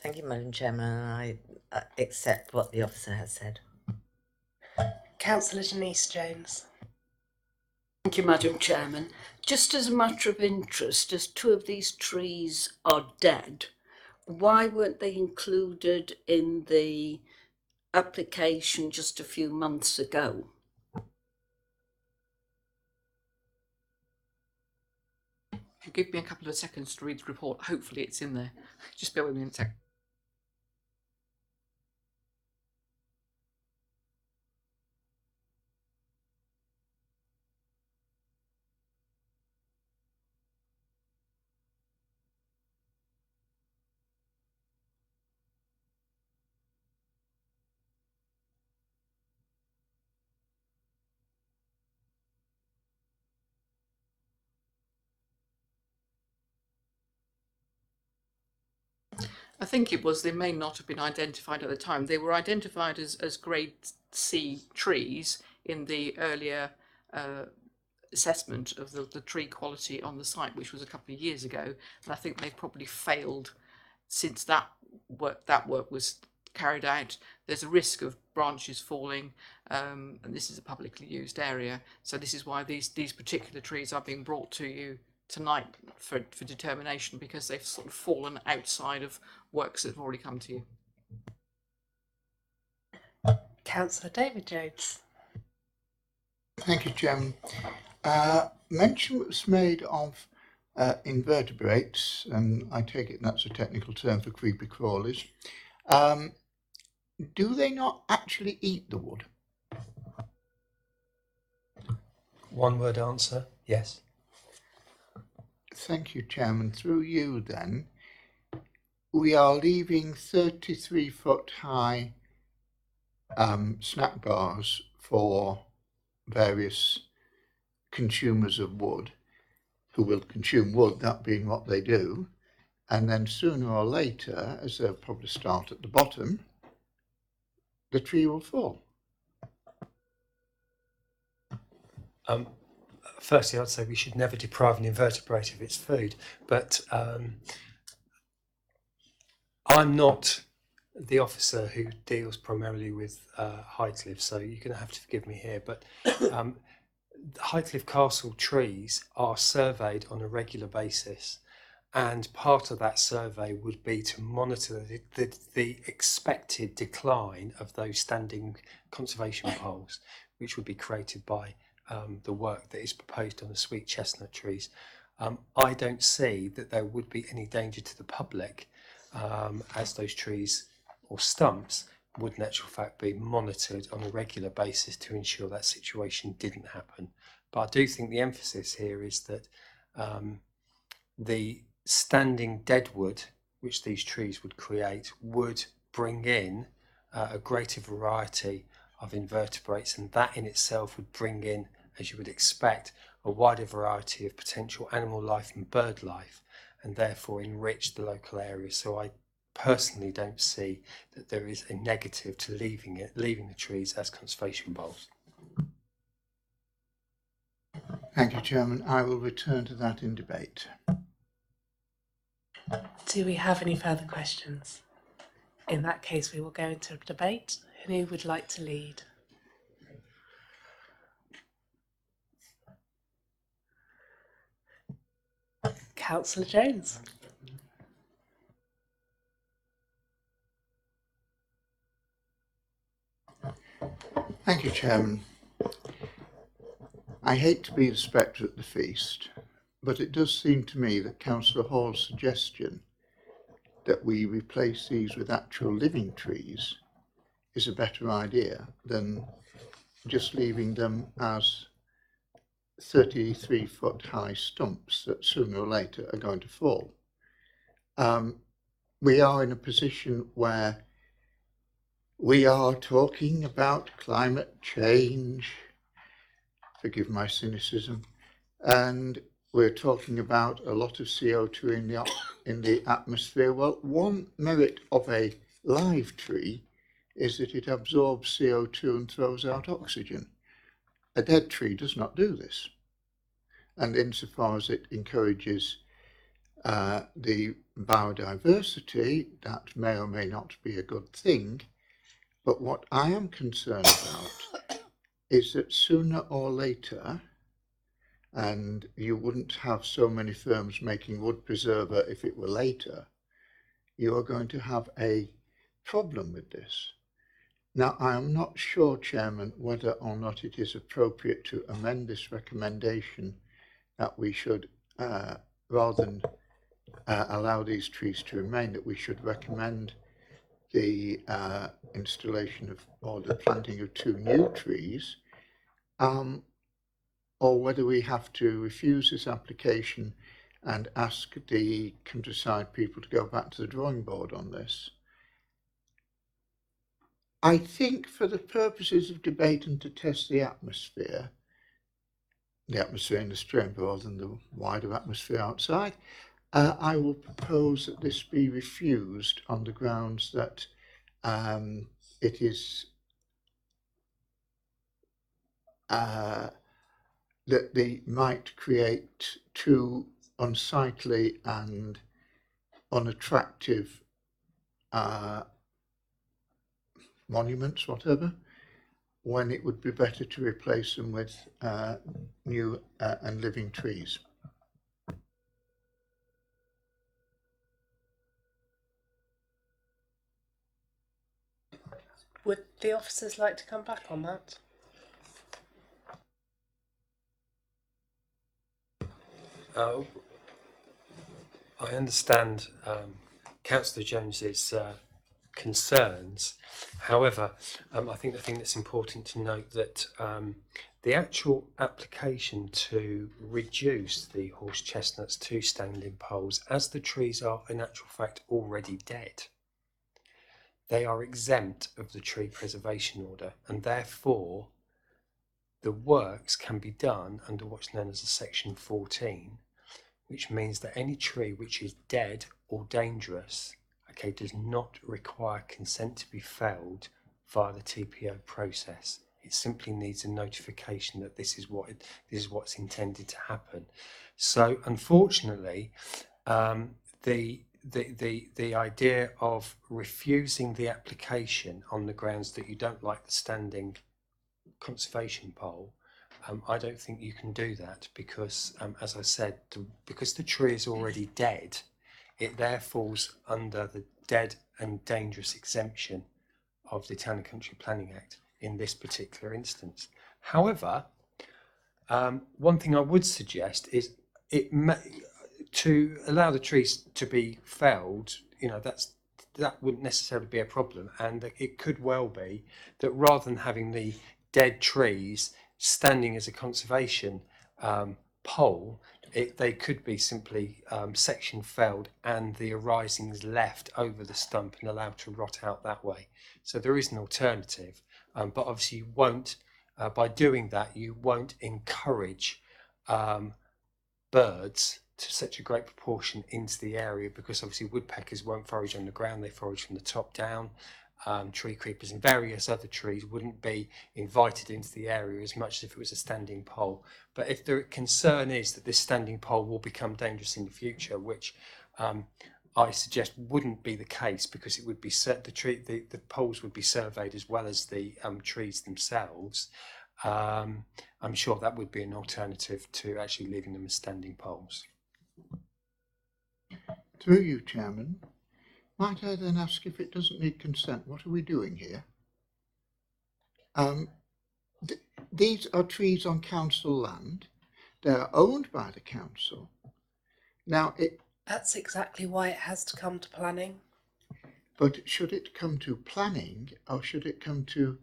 Thank you, Madam Chairman, and I accept what the officer has said. Councillor Denise Jones. Thank you, Madam Chairman. Just as a matter of interest, as 2 of these trees are dead, why weren't they included in the application just a few months ago? If you give me a couple of seconds to read the report, hopefully it's in there. Just bear with me a sec. I think it was, they may not have been identified at the time. They were identified as Grade C trees in the earlier assessment of the tree quality on the site, which was a couple of years ago. And I think they've probably failed since that work was carried out. There's a risk of branches falling, and this is a publicly used area. So this is why these particular trees are being brought to you tonight for determination, because they've sort of fallen outside of works that have already come to you. Councillor David Jones. Thank you, Chairman. Mention was made of invertebrates, and I take it that's a technical term for creepy crawlers. Do they not actually eat the wood? One word answer, yes. Thank you, Chairman. Through you then, we are leaving 33-foot high snack bars for various consumers of wood who will consume wood, that being what they do, and then sooner or later, as they'll probably start at the bottom, the tree will fall. Firstly, I'd say we should never deprive an invertebrate of its food, but I'm not the officer who deals primarily with Highcliffe, so you're going to have to forgive me here, but Highcliffe Castle trees are surveyed on a regular basis, and part of that survey would be to monitor the expected decline of those standing conservation poles, which would be created by the work that is proposed on the sweet chestnut trees. I don't see that there would be any danger to the public as those trees or stumps would in actual fact be monitored on a regular basis to ensure that situation didn't happen. But I do think the emphasis here is that the standing deadwood which these trees would create would bring in a greater variety of invertebrates, and that in itself would bring in, as you would expect, a wider variety of potential animal life and bird life, and therefore enrich the local area. So I personally don't see that there is a negative to leaving the trees as conservation bowls. Thank you, Chairman. I will return to that in debate. Do we have any further questions? In that case, we will go into debate. Who would like to lead? Councillor Jones. Thank you, Chairman. I hate to be the spectre at the feast, but it does seem to me that Councillor Hall's suggestion that we replace these with actual living trees is a better idea than just leaving them as 33-foot high stumps that sooner or later are going to fall. We are in a position where we are talking about climate change, forgive my cynicism, and we're talking about a lot of CO2 in the atmosphere. Well, one merit of a live tree is that it absorbs CO2 and throws out oxygen. A dead tree does not do this. And insofar as it encourages the biodiversity, that may or may not be a good thing. But what I am concerned about is that sooner or later, and you wouldn't have so many firms making wood preserver if it were later, you are going to have a problem with this. Now, I am not sure, Chairman, whether or not it is appropriate to amend this recommendation that we should, rather than allow these trees to remain, that we should recommend the installation of or the planting of 2 new trees, or whether we have to refuse this application and ask the countryside people to go back to the drawing board on this. I think for the purposes of debate and to test the atmosphere in the stream rather than the wider atmosphere outside, I will propose that this be refused on the grounds that it is that they might create 2 unsightly and unattractive monuments, whatever, when it would be better to replace them with new and living trees. Would the officers like to come back on that? I understand Councillor Jones's concerns. However, I think the thing that's important to note that the actual application to reduce the horse chestnuts to standing poles, as the trees are in actual fact already dead, they are exempt of the tree preservation order, and therefore the works can be done under what's known as a section 14, which means that any tree which is dead or dangerous, okay, does not require consent to be felled via the TPO process. It simply needs a notification that this is what's intended to happen. So unfortunately, the idea of refusing the application on the grounds that you don't like the standing conservation pole, I don't think you can do that because, as I said, because the tree is already dead, it there falls under the dead and dangerous exemption of the Town and Country Planning Act in this particular instance. However, one thing I would suggest is to allow the trees to be felled, that wouldn't necessarily be a problem, and it could well be that rather than having the dead trees standing as a conservation pole, they could be simply section felled and the arisings left over the stump and allowed to rot out that way. So there is an alternative, but obviously you won't, by doing that, you won't encourage birds to such a great proportion into the area, because obviously woodpeckers won't forage on the ground, they forage from the top down. Tree creepers and various other trees wouldn't be invited into the area as much as if it was a standing pole. But if the concern is that this standing pole will become dangerous in the future, which I suggest wouldn't be the case, because it would be the poles would be surveyed as well as the trees themselves. I'm sure that would be an alternative to actually leaving them as standing poles. Through you, Chairman, might I then ask, if it doesn't need consent, what are we doing here? These are trees on council land. They are owned by the council. Now, That's exactly why it has to come to planning. but should it come to planning, or should it come to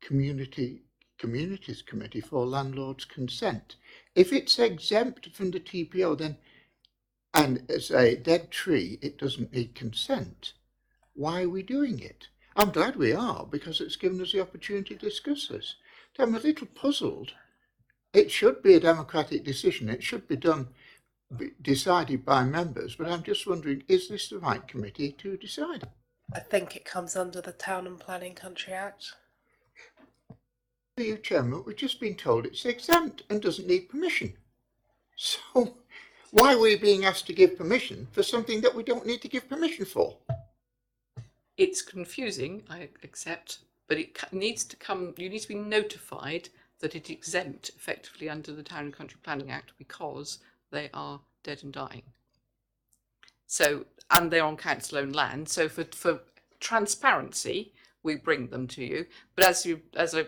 communities committee for landlords' consent? If it's exempt from the TPO, then, and as a dead tree, it doesn't need consent. Why are we doing it? I'm glad we are, because it's given us the opportunity to discuss this. So I'm a little puzzled. It should be a democratic decision. It should be decided by members, but I'm just wondering, is this the right committee to decide? I think it comes under the Town and Planning Country Act. You, Chairman, we've just been told it's exempt and doesn't need permission. So why are we being asked to give permission for something that we don't need to give permission for? It's confusing, I accept, but it needs to come, you need to be notified that it's exempt effectively under the Town and Country Planning Act, because they are dead and dying. So, and they're on council-owned land. So for transparency, we bring them to you. But as I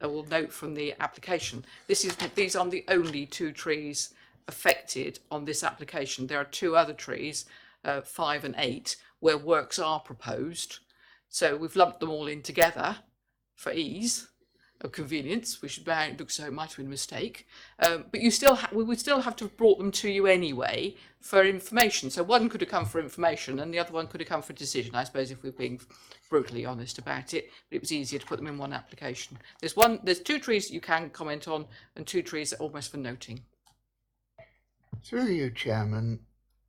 will note from the application, these aren't the only 2 trees affected on this application. There are 2 other trees, 5 and 8, where works are proposed. So we've lumped them all in together for ease of convenience, which looks so it might have been a mistake. But we would still have to have brought them to you anyway for information. So one could have come for information and the other one could have come for decision, I suppose, if we're being brutally honest about it. But it was easier to put them in one application. There's 2 trees that you can comment on and 2 trees that are almost for noting. Through you, Chairman,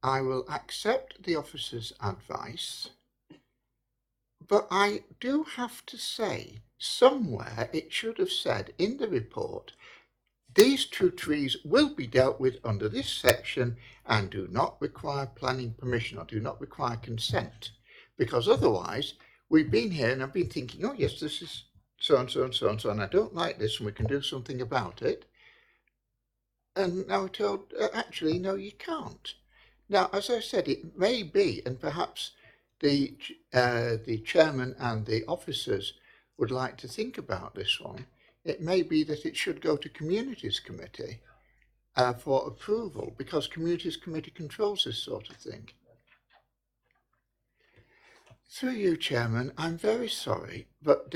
I will accept the officer's advice, but I do have to say, somewhere it should have said in the report, these 2 trees will be dealt with under this section and do not require planning permission or do not require consent. Because otherwise, we've been here and I've been thinking, oh yes, this is so and so and so and so, and I don't like this and we can do something about it. And now we're told, actually, no, you can't. Now, as I said, it may be, and perhaps the chairman and the officers would like to think about this one, it may be that it should go to Communities Committee for approval, because Communities Committee controls this sort of thing. Through you, Chairman, I'm very sorry, but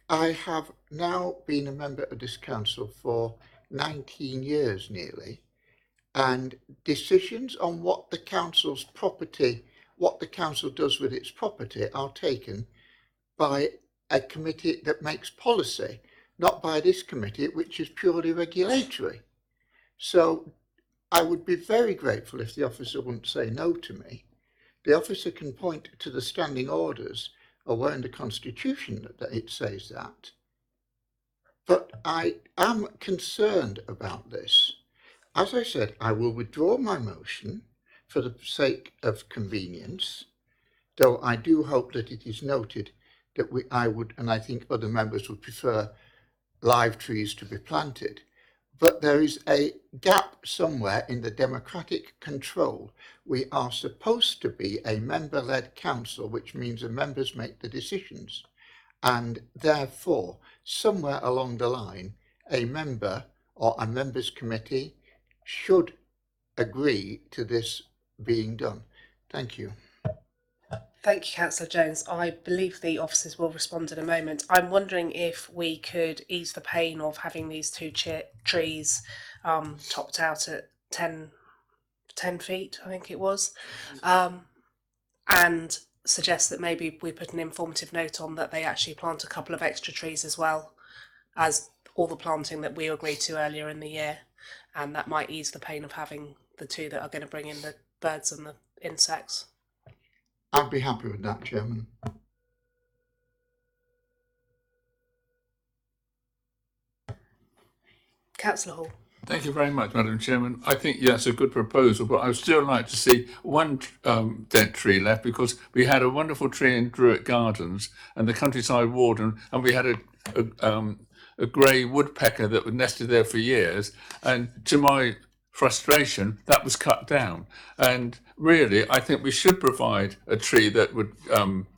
I have now been a member of this council for 19 years nearly, and decisions on what the council's property, what the council does with its property, are taken by a committee that makes policy, not by this committee, which is purely regulatory. So I would be very grateful if the officer wouldn't say no to me. The officer can point to the standing orders or where in the Constitution that it says that. But I am concerned about this. As I said, I will withdraw my motion for the sake of convenience, though I do hope that it is noted that I would, and I think other members would prefer live trees to be planted. But there is a gap somewhere in the democratic control. We are supposed to be a member-led council, which means the members make the decisions. And therefore, somewhere along the line, a member or a members committee should agree to this being done. Thank you. Thank you, Councillor Jones. I believe the officers will respond in a moment. I'm wondering if we could ease the pain of having these 2 trees topped out at 10 feet, I think it was, and suggest that maybe we put an informative note on that they actually plant a couple of extra trees as well as all the planting that we agreed to earlier in the year, and that might ease the pain of having the 2 that are going to bring in the birds and the insects. I'd be happy with that, Chairman. Councillor Hall. Thank you very much, Madam Chairman. I think that's a good proposal, but I would still like to see one dead tree left, because we had a wonderful tree in Druitt Gardens and the countryside warden, and we had a grey woodpecker that was nested there for years. And to my frustration, that was cut down. And really, I think we should provide a tree that would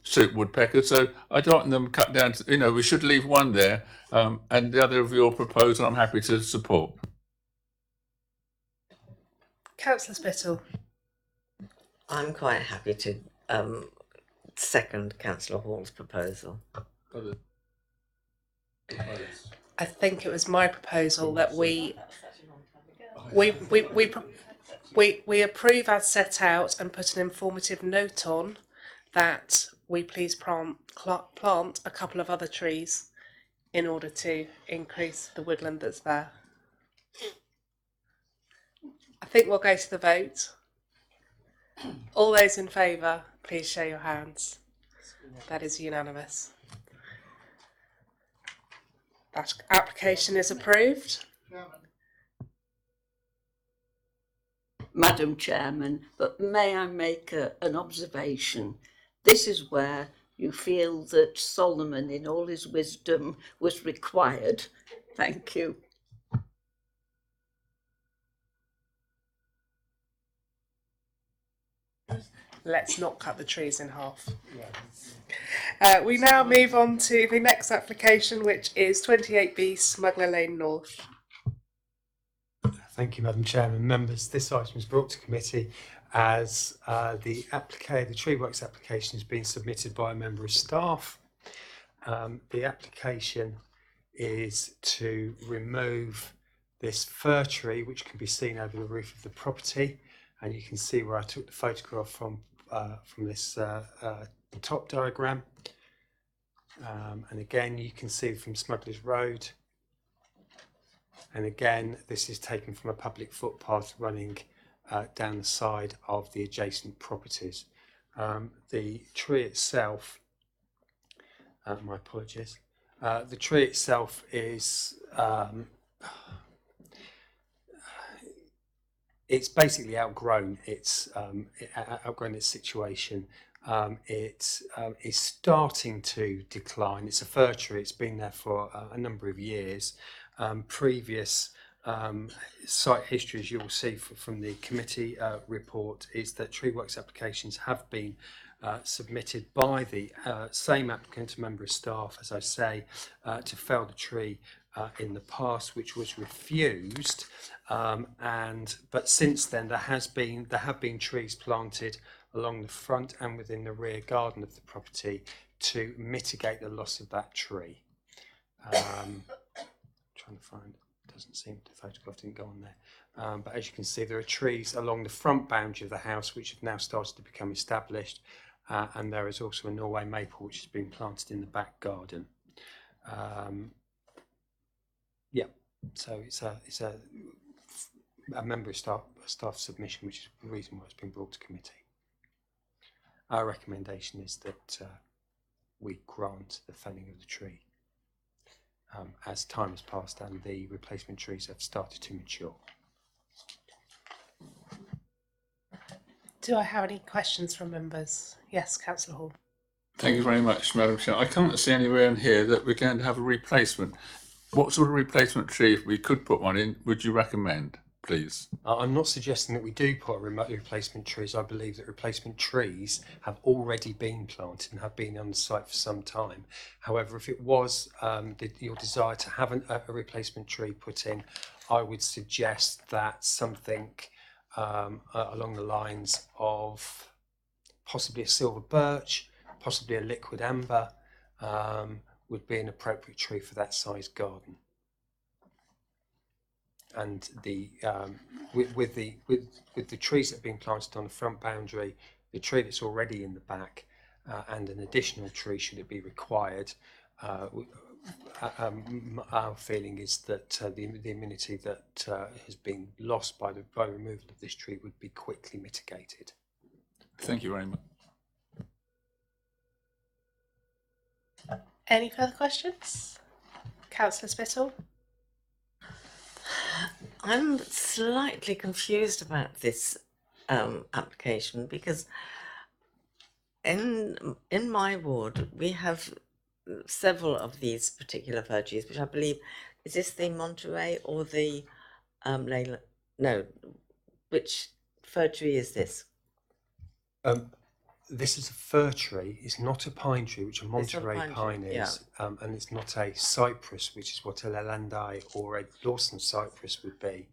suit woodpeckers. So I don't want them cut down. We should leave one there, and the other of your proposal, I'm happy to support. Councillor Spittle. I'm quite happy to second Councillor Hall's proposal. I think it was my proposal that we approve as set out and put an informative note on that we please plant a couple of other trees in order to increase the woodland that's there. I think we'll go to the vote. All those in favour, please show your hands. That is unanimous. That application is approved. Madam Chairman, but may I make an observation? This is where you feel that Solomon, in all his wisdom, was required. Thank you. Let's not cut the trees in half. We now move on to the next application, which is 28B Smuggler Lane North. Thank you, Madam Chairman. Members, this item was brought to committee as the tree works application has been submitted by a member of staff. The application is to remove this fir tree, which can be seen over the roof of the property, and you can see where I took the photograph from this top diagram. And again, you can see from Smugglers Road. And again, this is taken from a public footpath running down the side of the adjacent properties. The tree itself, my apologies, the tree itself is it's basically outgrown its situation. It is starting to decline. It's a fir tree. It's been there for a number of years. Previous site history, as you will see from the committee report, is that tree works applications have been submitted by the same applicant, member of staff, as I say, to fell the tree in the past, which was refused. But since then, there have been trees planted along the front and within the rear garden of the property to mitigate the loss of that tree. Trying to find, doesn't seem the photograph didn't go on there. But as you can see, there are trees along the front boundary of the house which have now started to become established, and there is also a Norway maple which has been planted in the back garden. So it's a member of staff submission, which is the reason why it's been brought to committee. Our recommendation is that we grant the felling of the tree as time has passed and the replacement trees have started to mature. Do I have any questions from members? Yes, Councillor Hall. Thank you very much, Madam Chair. I can't see anywhere in here that we're going to have a replacement. What sort of replacement tree, if we could put one in, would you recommend, please? I'm not suggesting that we do put replacement trees. I believe that replacement trees have already been planted and have been on the site for some time. However, if it was your desire to have a replacement tree put in, I would suggest that something along the lines of possibly a silver birch, possibly a liquid amber, would be an appropriate tree for that size garden. And with the trees that have been planted on the front boundary, the tree that's already in the back, and an additional tree should it be required, our feeling is that the amenity that has been lost by removal of this tree would be quickly mitigated. Thank you very much. Any further questions? Councillor Spittle? I'm slightly confused about this application because in my ward we have several of these particular fir trees, which I believe is this the Monterey or the Leyland? No, which fir tree is this? This is a fir tree. It's not a pine tree, which a It's not a Monterey pine tree, pine is, and it's not a cypress, which is what a Lelandai or a Lawson cypress would be.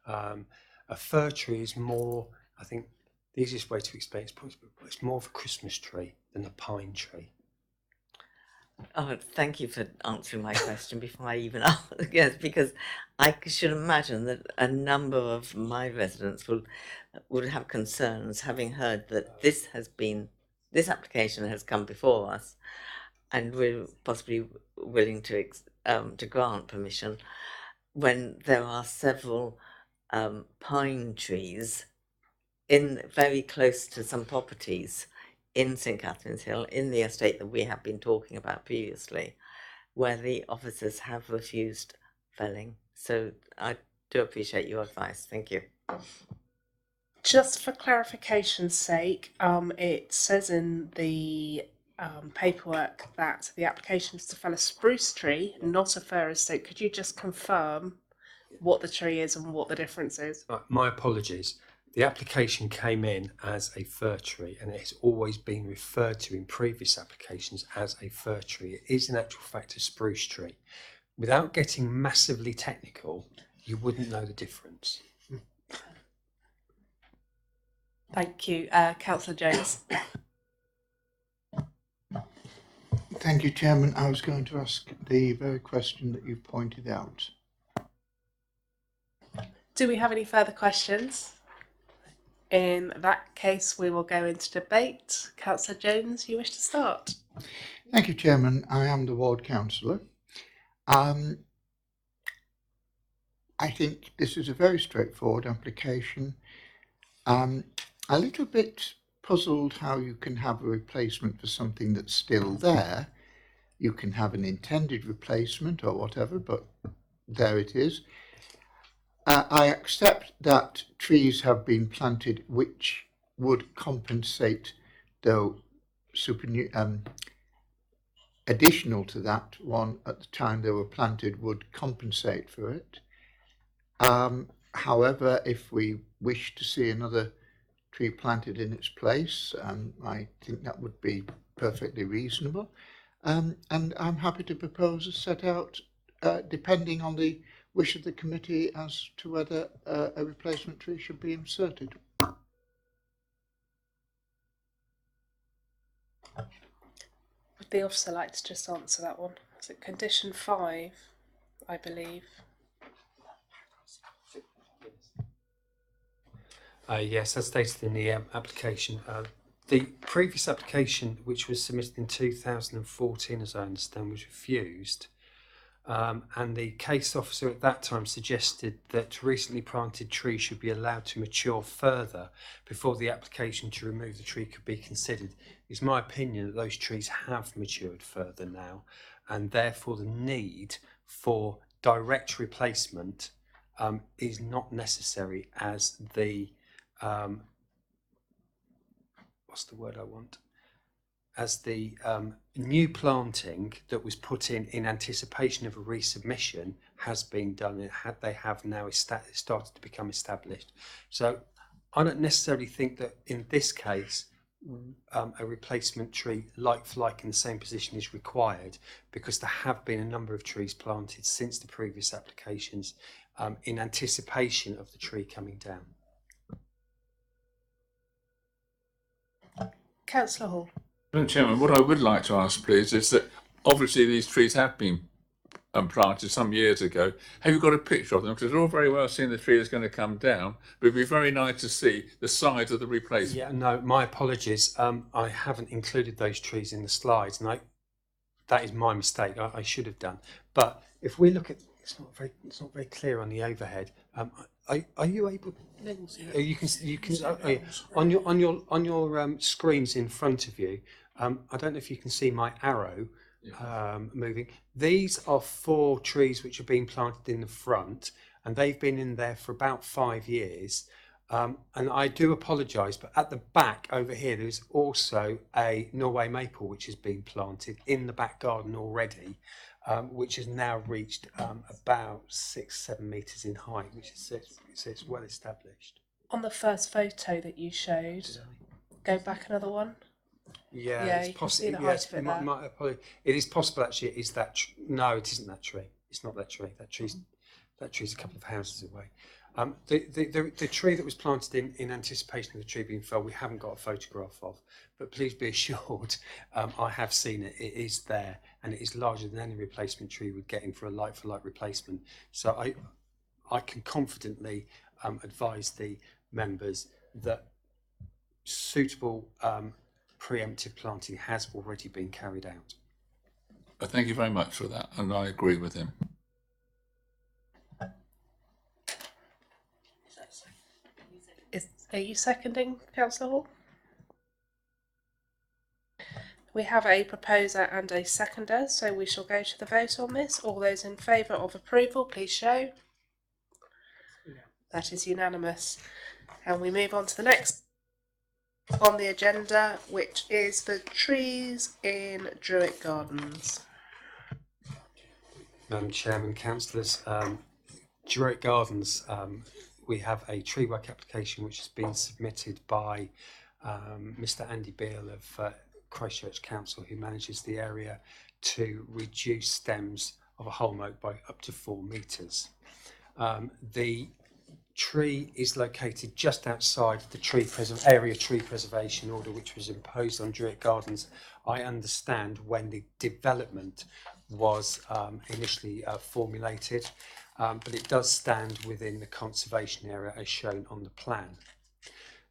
A fir tree is more, I think, the easiest way to explain it is it's more of a Christmas tree than a pine tree. Oh, thank you for answering my question before I even ask. Yes, because I should imagine that a number of my residents would have concerns, having heard that this application has come before us, and we're possibly willing to grant permission when there are several pine trees very close to some properties in St Catherine's Hill, in the estate that we have been talking about previously, where the officers have refused felling. So I do appreciate your advice. Thank you. Just for clarification's sake, it says in the paperwork that the application is to fell a spruce tree, not a fir estate. Could you just confirm what the tree is and what the difference is? My apologies. The application came in as a fir tree, and it has always been referred to in previous applications as a fir tree. It is in actual fact a spruce tree. Without getting massively technical, you wouldn't know the difference. Thank you. Councillor Jones. Thank you, Chairman. I was going to ask the very question that you pointed out. Do we have any further questions? In that case, we will go into debate. Councillor Jones, you wish to start? Thank you, Chairman. I am the ward councillor. I think this is a very straightforward application. A little bit puzzled how you can have a replacement for something that's still there. You can have an intended replacement or whatever, but there it is. I accept that trees have been planted which would compensate, though additional to that one at the time they were planted would compensate for it. However, if we wish to see another tree planted in its place, I think that would be perfectly reasonable. And I'm happy to propose a set out, depending on the wish of the committee, as to whether a replacement tree should be inserted. Would the officer like to just answer that one? Is it condition 5, I believe? Yes, as stated in the application. The previous application, which was submitted in 2014, as I understand, was refused. And the case officer at that time suggested that recently planted trees should be allowed to mature further before the application to remove the tree could be considered. It's my opinion that those trees have matured further now, and therefore the need for direct replacement is not necessary, as the what's the word I want? As the new planting that was put in anticipation of a resubmission has been done, they have now started to become established. So I don't necessarily think that in this case a replacement tree like for like in the same position is required, because there have been a number of trees planted since the previous applications in anticipation of the tree coming down. Councillor Hall. Madam Chairman, what I would like to ask, please, is that obviously these trees have been planted some years ago. Have you got a picture of them? Because it's all very well seeing the tree is going to come down, but it'd be very nice to see the size of the replacement. Yeah, no, my apologies. I haven't included those trees in the slides, and that is my mistake. I should have done. But if we look at, it's not very clear on the overhead. Are you able? You can on your screens in front of you. I don't know if you can see my arrow moving. These are 4 trees which are being planted in the front, and they've been in there for about 5 years. And I do apologise, but at the back over here, there's also a Norway maple which has been planted in the back garden already, which has now reached about 6-7 metres in height, which is it's well established. On the first photo that you showed, go back another one. Yeah, you it's can see possible. the height of it there. It is possible actually. It is that? No, it isn't that tree. It's not that tree. That tree's a couple of houses away. The tree that was planted in anticipation of the tree being felled, we haven't got a photograph of, but please be assured, I have seen it. It is there, and it is larger than any replacement tree would get in for a like-for-like replacement. So I can confidently advise the members that suitable preemptive planting has already been carried out. Thank you very much for that, and I agree with him. Are you seconding, Councillor Hall? We have a proposer and a seconder, so we shall go to the vote on this. All those in favour of approval, please show. That is unanimous. And we move on to the next on the agenda, which is the trees in Druitt Gardens. Madam Chairman, councillors, Druitt Gardens, we have a tree work application which has been submitted by Mr. Andy Beale of Christchurch Council, who manages the area, to reduce stems of a holm oak by up to 4 metres. The tree is located just outside the area tree preservation order, which was imposed on Druitt Gardens, I understand, when the development was initially formulated, but it does stand within the conservation area as shown on the plan.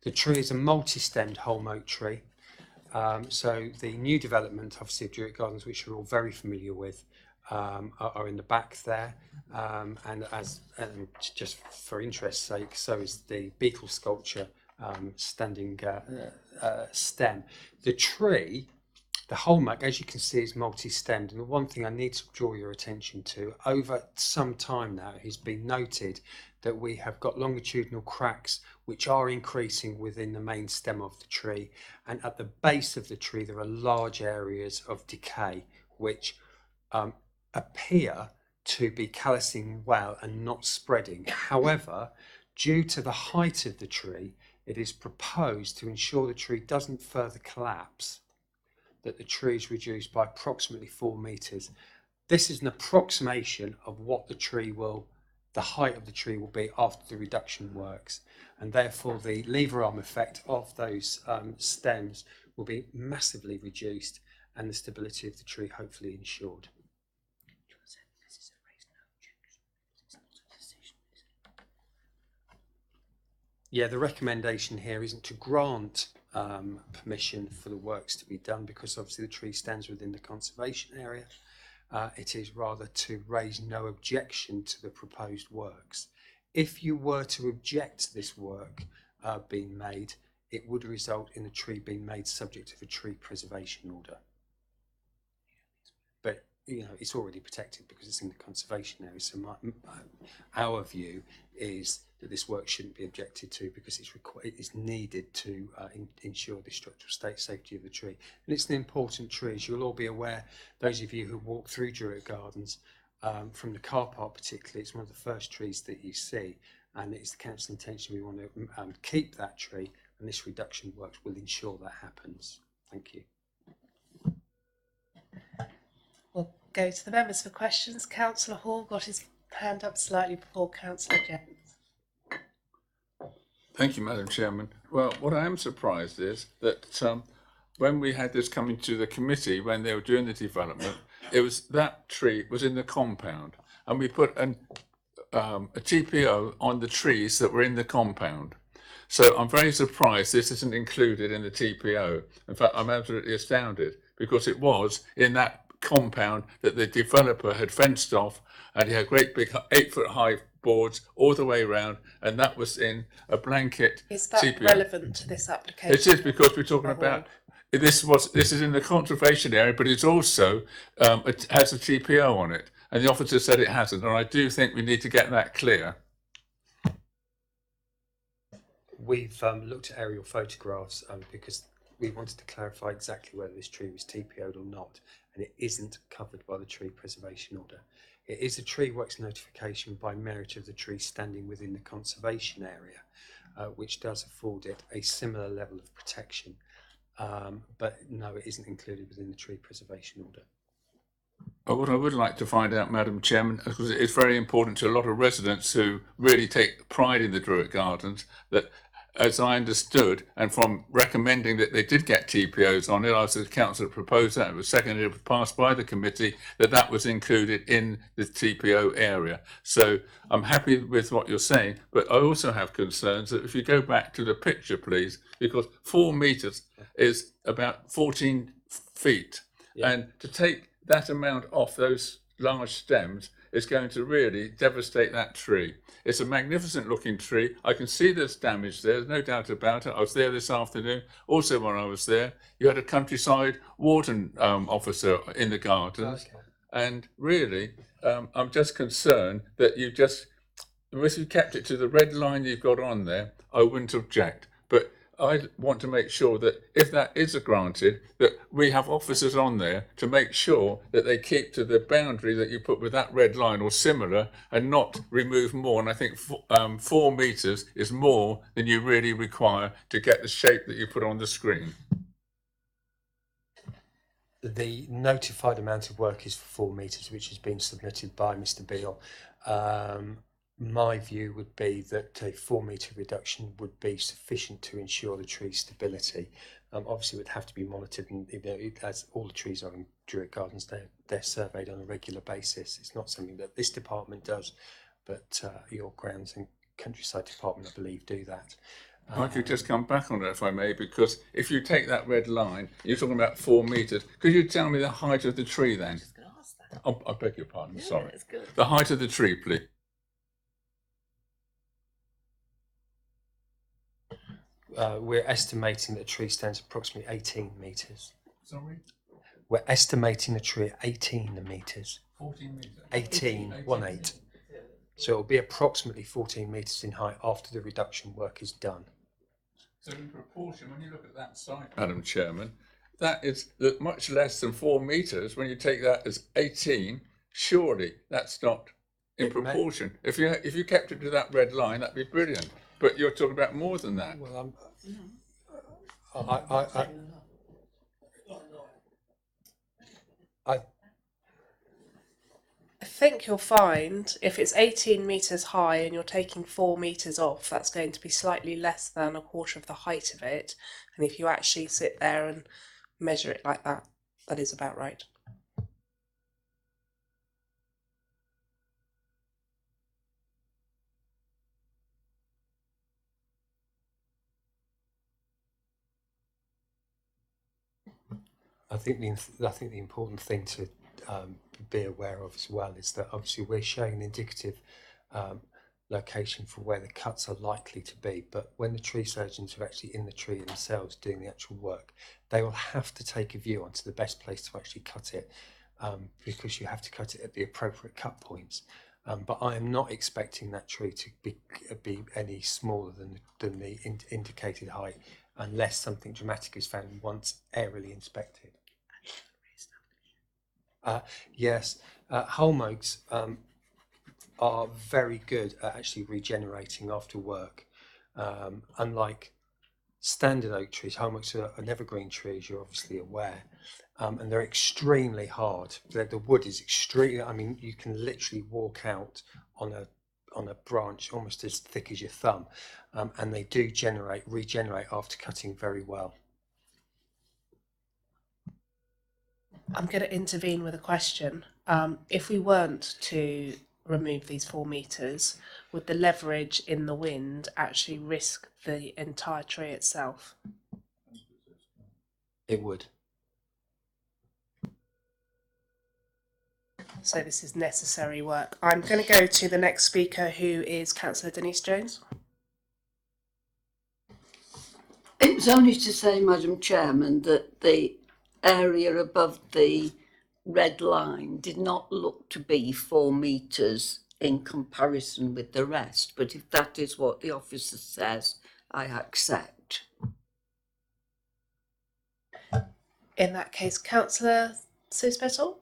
The tree is a multi-stemmed holm oak tree. So the new development, obviously, of Druitt Gardens, which you're all very familiar with, are in the back there, and just for interest's sake, so is the beetle sculpture standing stem. The tree, the holm oak, as you can see, is multi-stemmed, and the one thing I need to draw your attention to, over some time now, it has been noted that we have got longitudinal cracks which are increasing within the main stem of the tree, and at the base of the tree there are large areas of decay which appear to be callousing well and not spreading. However, due to the height of the tree, it is proposed to ensure the tree doesn't further collapse, that the tree is reduced by approximately 4 metres. This is an approximation of what the height of the tree will be after the reduction works, and therefore the lever arm effect of those stems will be massively reduced and the stability of the tree hopefully ensured. Yeah, the recommendation here isn't to grant permission for the works to be done, because obviously the tree stands within the conservation area. It is rather to raise no objection to the proposed works. If you were to object to this work being made, it would result in the tree being made subject to a tree preservation order. But it's already protected because it's in the conservation area. So our view is that this work shouldn't be objected to, because it's needed to ensure the structural safety of the tree. And it's an important tree, as you'll all be aware, those of you who walk through Druitt Gardens, from the car park particularly, it's one of the first trees that you see, and it's the council intention we want to keep that tree, and this reduction works will ensure that happens. Thank you. We'll go to the members for questions. Councillor Hall got his hand up slightly before Councillor Jennings. Thank you, Madam Chairman. Well, what I am surprised is that when we had this coming to the committee, when they were doing the development, that tree was in the compound, and we put a TPO on the trees that were in the compound. So I'm very surprised this isn't included in the TPO. In fact, I'm absolutely astounded, because it was in that compound that the developer had fenced off, and he had great big 8-foot high boards all the way around, and that was in a blanket. Is that TPO. relevant to this application? It is, because we're talking about this is in the conservation area, but it's also has a TPO on it, and the officer said it hasn't, and I do think we need to get that clear. We've looked at aerial photographs because we wanted to clarify exactly whether this tree was TPO'd or not, and it isn't covered by the tree preservation order. It is a tree works notification by merit of the tree standing within the conservation area, which does afford it a similar level of protection. But no, it isn't included within the tree preservation order. What I would like to find out, Madam Chairman, because it's very important to a lot of residents who really take pride in the Druitt Gardens, that as I understood, and from recommending that they did get TPOs on it, I was the councillor that proposed that, it was seconded, it was passed by the committee, that was included in the TPO area. So I'm happy with what you're saying, but I also have concerns that if you go back to the picture, please, because 4 metres is about 14 feet. Yeah. And to take that amount off those large stems is going to really devastate that tree. It's a magnificent looking tree. I can see there's damage there, there's no doubt about it. I was there this afternoon. Also when I was there, you had a countryside warden officer in the gardens. Okay. And really, I'm just concerned that if you kept it to the red line you've got on there, I wouldn't object. But I want to make sure that if that is granted, that we have officers on there to make sure that they keep to the boundary that you put with that red line or similar and not remove more. And I think 4 metres is more than you really require to get the shape that you put on the screen. The notified amount of work is for 4 metres, which has been submitted by Mr. Beale. My view would be that a 4 metre reduction would be sufficient to ensure the tree's stability. Obviously, it would have to be monitored, and as all the trees are in Druitt Gardens, they're surveyed on a regular basis. It's not something that this department does, but your grounds and countryside department, I believe, do that. I could just come back on that, if I may, because if you take that red line, you're talking about 4 metres. Could you tell me the height of the tree then? I was just going to ask that. Oh, I beg your pardon, yeah, sorry. That's good. The height of the tree, please. We're estimating that the tree stands approximately 18 metres. Sorry? We're estimating the tree at 18 metres. 14 metres? 18. So it'll be approximately 14 metres in height after the reduction work is done. So in proportion, when you look at that site, Madam Chairman, that is much less than 4 metres. When you take that as 18, surely that's not in proportion. If you kept it to that red line, that'd be brilliant. But you're talking about more than that. Well, I think you'll find if it's 18 metres high and you're taking 4 metres off, that's going to be slightly less than a quarter of the height of it. And if you actually sit there and measure it like that, that is about right. I think the important thing to be aware of as well is that obviously we're showing an indicative location for where the cuts are likely to be, but when the tree surgeons are actually in the tree themselves doing the actual work, they will have to take a view onto the best place to actually cut it, because you have to cut it at the appropriate cut points. But I am not expecting that tree to be any smaller than the indicated height, unless something dramatic is found once aerially inspected. Yes, holm oaks are very good at actually regenerating after work. Unlike standard oak trees, holm oaks are an evergreen tree, as you're obviously aware, and they're extremely hard. The wood is extremely, I mean, you can literally walk out on a branch almost as thick as your thumb, and they do regenerate after cutting very well. I'm going to intervene with a question. If we weren't to remove these 4 metres, would the leverage in the wind actually risk the entire tree itself? It would. So this is necessary work. I'm going to go to the next speaker, who is Councillor Denise Jones. It was only to say, Madam Chairman, that the area above the red line did not look to be 4 metres in comparison with the rest. But if that is what the officer says, I accept. In that case, Councillor Sue-Spittle?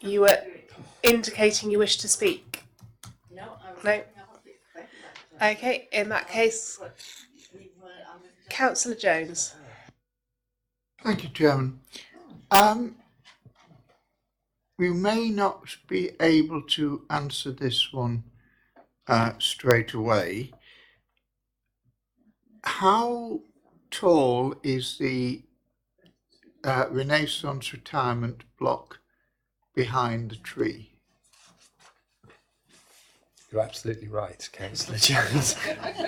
You were indicating you wish to speak. No. No. Okay, in that case, Councillor Jones. Thank you, Chairman. We may not be able to answer this one straight away. How tall is the Renaissance retirement block behind the tree? You're absolutely right, Councillor Jones.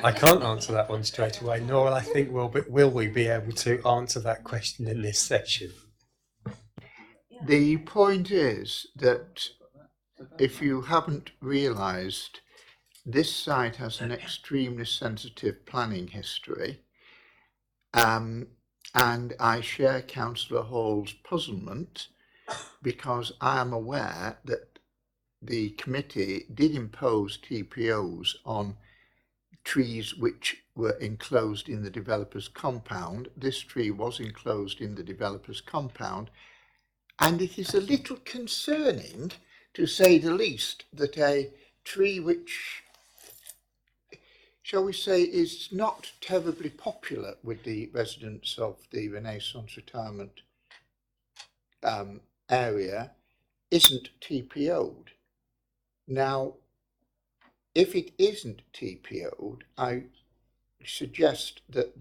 I can't answer that one straight away, nor I think will we be able to answer that question in this session. The point is that if you haven't realised, this site has an extremely sensitive planning history, and I share Councillor Hall's puzzlement because I am aware that the committee did impose TPOs on trees which were enclosed in the developer's compound. This tree was enclosed in the developer's compound, and it is a little concerning, to say the least, that a tree which, shall we say, is not terribly popular with the residents of the Renaissance retirement area isn't TPO'd. Now, if it isn't TPO'd, I suggest that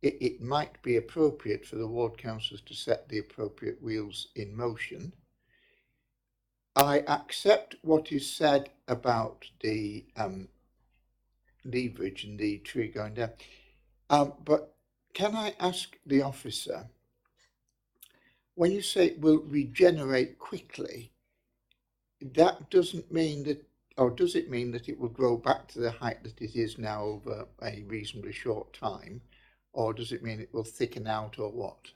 it might be appropriate for the ward councillors to set the appropriate wheels in motion. I accept what is said about the leverage and the tree going down, but can I ask the officer, when you say it will regenerate quickly, that doesn't mean that, or does it mean that it will grow back to the height that it is now over a reasonably short time, or does it mean it will thicken out, or what?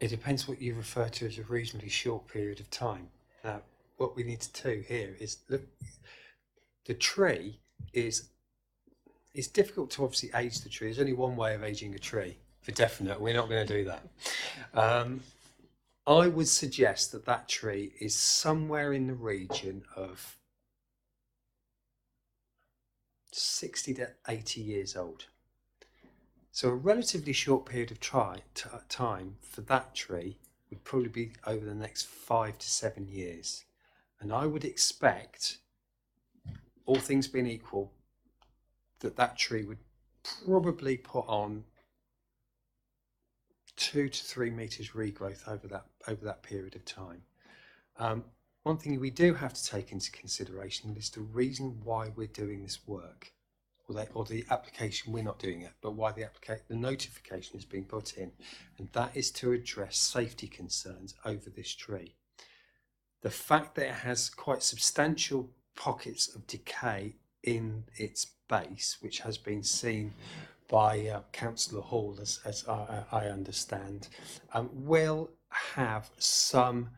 It depends what you refer to as a reasonably short period of time. Now, what we need to do here is look. The tree is. It's difficult to obviously age the tree. There's only one way of aging a tree, for definite. We're not going to do that. I would suggest that that tree is somewhere in the region of 60 to 80 years old. So a relatively short period of time for that tree would probably be over the next 5 to 7 years. And I would expect, all things being equal, that that tree would probably put on 2 to 3 meters regrowth over that period of time. One thing we do have to take into consideration is the reason why we're doing this work, or the application. We're not doing it, but why the notification is being put in, and that is to address safety concerns over this tree. The fact that it has quite substantial pockets of decay in its base, which has been seen by Councillor Hall, as I understand, will have some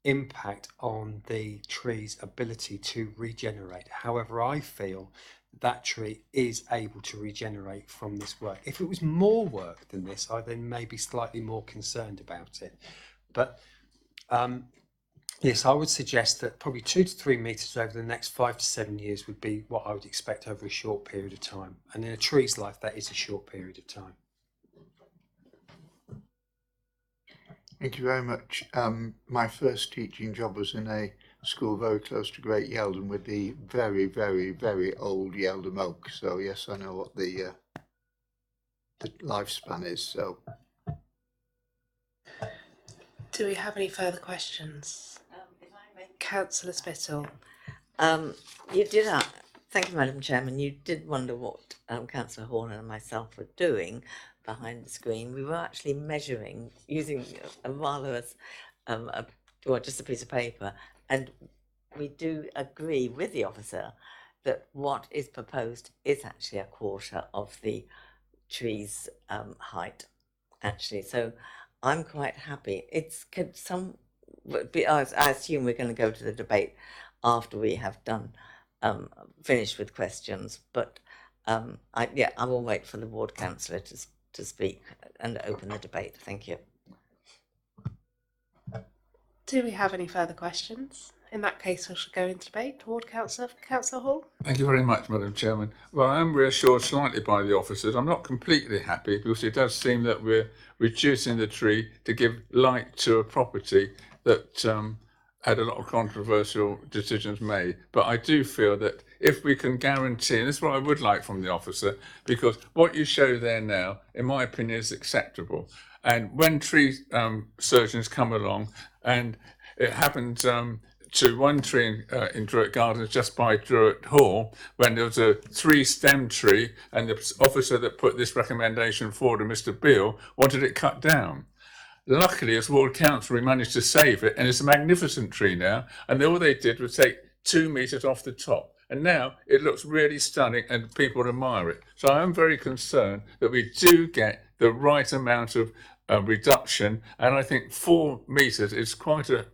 impact on the tree's ability to regenerate. However, I feel that tree is able to regenerate from this work. If it was more work than this, I then may be slightly more concerned about it. But yes, I would suggest that probably 2 to 3 meters over the next 5 to 7 years would be what I would expect over a short period of time. And in a tree's life, that is a short period of time. Thank you very much. My first teaching job was in a school very close to Great Yeldon with the very, very, very old Yeldon oak. So yes, I know what the lifespan is. So, Do we have any further questions? Councillor Spittle. You did, thank you, Madam Chairman. You did wonder what Councillor Horner and myself were doing behind the screen. We were actually measuring using a marvellous, just a piece of paper, and we do agree with the officer that what is proposed is actually a quarter of the tree's height, actually. So I'm quite happy. I assume we're going to go to the debate after we have finished with questions. But I will wait for the ward councillor to speak and open the debate. Thank you. Do we have any further questions? In that case, we shall go into debate. Ward Councillor, Councillor Hall. Thank you very much, Madam Chairman. Well, I am reassured slightly by the officers. I'm not completely happy because it does seem that we're reducing the tree to give light to a property that had a lot of controversial decisions made. But I do feel that if we can guarantee, and this is what I would like from the officer, because what you show there now, in my opinion, is acceptable. And when tree surgeons come along, and it happened to one tree in Druitt Gardens just by Druitt Hall, when there was a 3-stem tree, and the officer that put this recommendation forward, Mr. Beale, wanted it cut down. Luckily, as ward council, we managed to save it, and it's a magnificent tree now. And all they did was take 2 metres off the top. And now it looks really stunning and people admire it. So I am very concerned that we do get the right amount of reduction. And I think 4 metres is quite a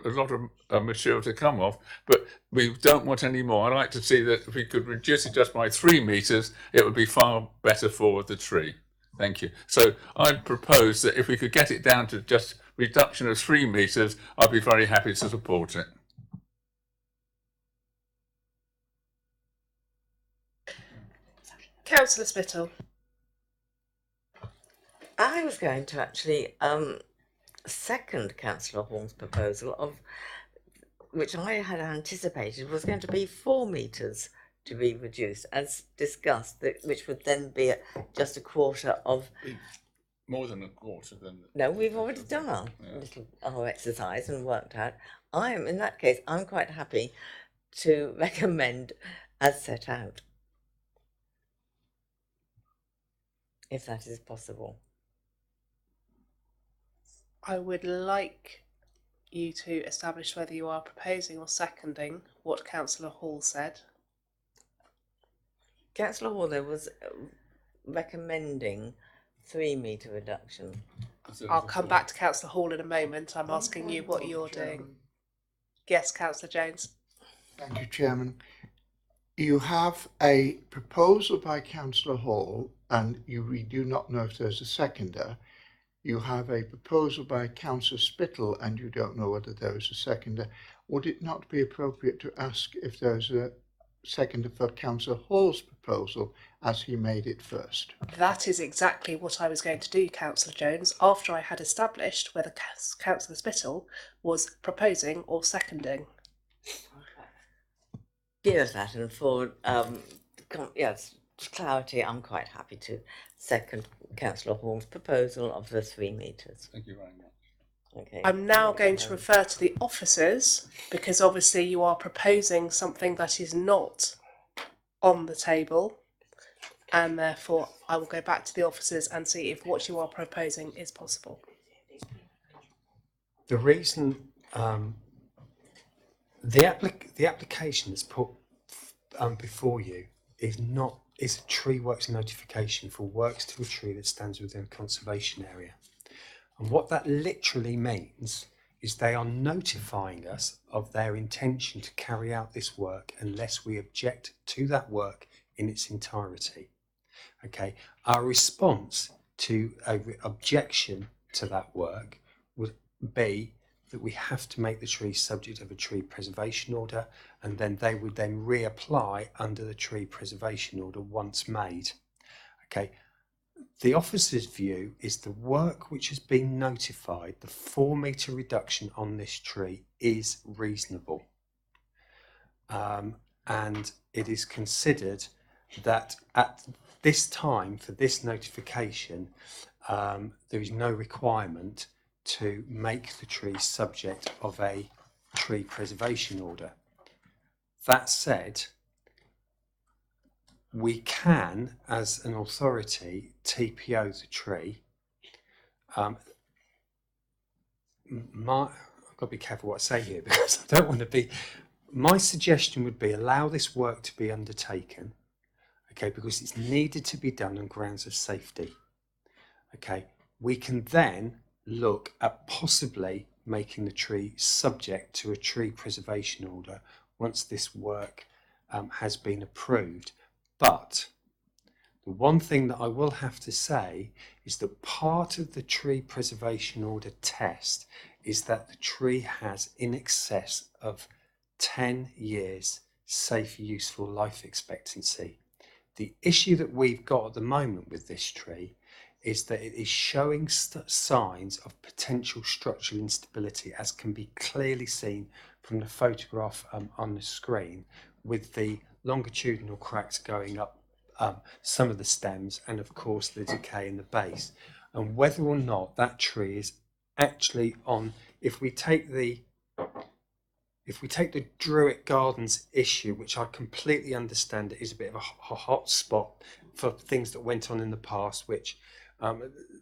lot of material to come off, but we don't want any more. I'd like to see that if we could reduce it just by 3 metres, it would be far better for the tree. Thank you. So I'd propose that if we could get it down to just reduction of 3 metres, I'd be very happy to support it. Councillor Spittle. I was going to actually second Councillor Hall's proposal, which I had anticipated was going to be 4 metres to be reduced, as discussed, which would then be just a quarter of... More than a quarter then. No, we've already done our exercise and worked out. In that case, I'm quite happy to recommend as set out, if that is possible. I would like you to establish whether you are proposing or seconding what Councillor Hall said. Councillor Hall there was recommending 3 metre reduction. I'll come back to Councillor Hall in a moment. I'm asking you what you're doing. Yes, Councillor Jones. Thank you, Chairman. You have a proposal by Councillor Hall, and we do not know if there's a seconder. You have a proposal by Councillor Spittle, and you don't know whether there is a seconder. Would it not be appropriate to ask if there's a seconder for Councillor Hall's proposal, as he made it first? That is exactly what I was going to do, Councillor Jones, after I had established whether Councillor Spittle was proposing or seconding. Here's that, and for clarity, I'm quite happy to second Councillor Hall's proposal of the 3 metres. Thank you very much. Okay. I'm now going to refer to the officers, because obviously you are proposing something that is not on the table, and therefore I will go back to the officers and see if what you are proposing is possible. The reason the application that's put before you is a tree works notification for works to a tree that stands within a conservation area. And what that literally means is they are notifying us of their intention to carry out this work unless we object to that work in its entirety. Okay, our response to an objection to that work would be that we have to make the tree subject of a tree preservation order, and then they would then reapply under the tree preservation order once made. Okay. The officer's view is the work which has been notified, the 4 metre reduction on this tree, is reasonable. And it is considered that at this time, for this notification, there is no requirement to make the tree subject of a tree preservation order. That said, we can, as an authority, TPO the tree. I've got to be careful what I say here, because I don't want to be... My suggestion would be allow this work to be undertaken. okay, because it's needed to be done on grounds of safety. Okay, we can then look at possibly making the tree subject to a tree preservation order once this work has been approved. But the one thing that I will have to say is that part of the tree preservation order test is that the tree has in excess of 10 years safe, useful life expectancy. The issue that we've got at the moment with this tree is that it is showing signs of potential structural instability, as can be clearly seen from the photograph on the screen, with the longitudinal cracks going up some of the stems, and of course the decay in the base. And whether or not that tree is actually on, if we take the Druitt Gardens issue, which I completely understand it is a bit of a hot spot for things that went on in the past, which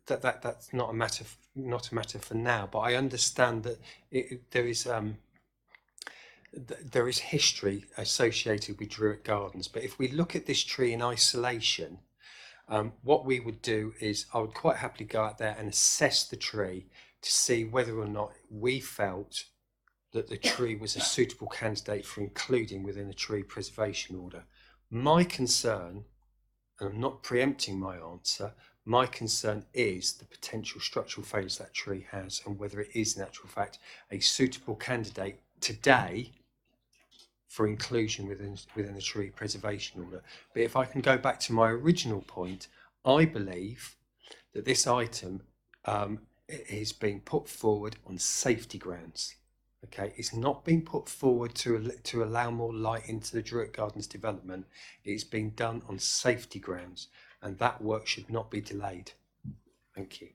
that's not a matter for now. But I understand that there is history associated with Druitt Gardens. But if we look at this tree in isolation, what we would do is I would quite happily go out there and assess the tree to see whether or not we felt that the tree was a suitable candidate for including within a tree preservation order. My concern, and I'm not preempting my answer, my concern is the potential structural failures that tree has and whether it is in actual fact a suitable candidate today for inclusion within the tree preservation order. But if I can go back to my original point, I believe that this item is being put forward on safety grounds. Okay, it's not being put forward to allow more light into the Druitt Gardens development. It's being done on safety grounds, and that work should not be delayed. Thank you.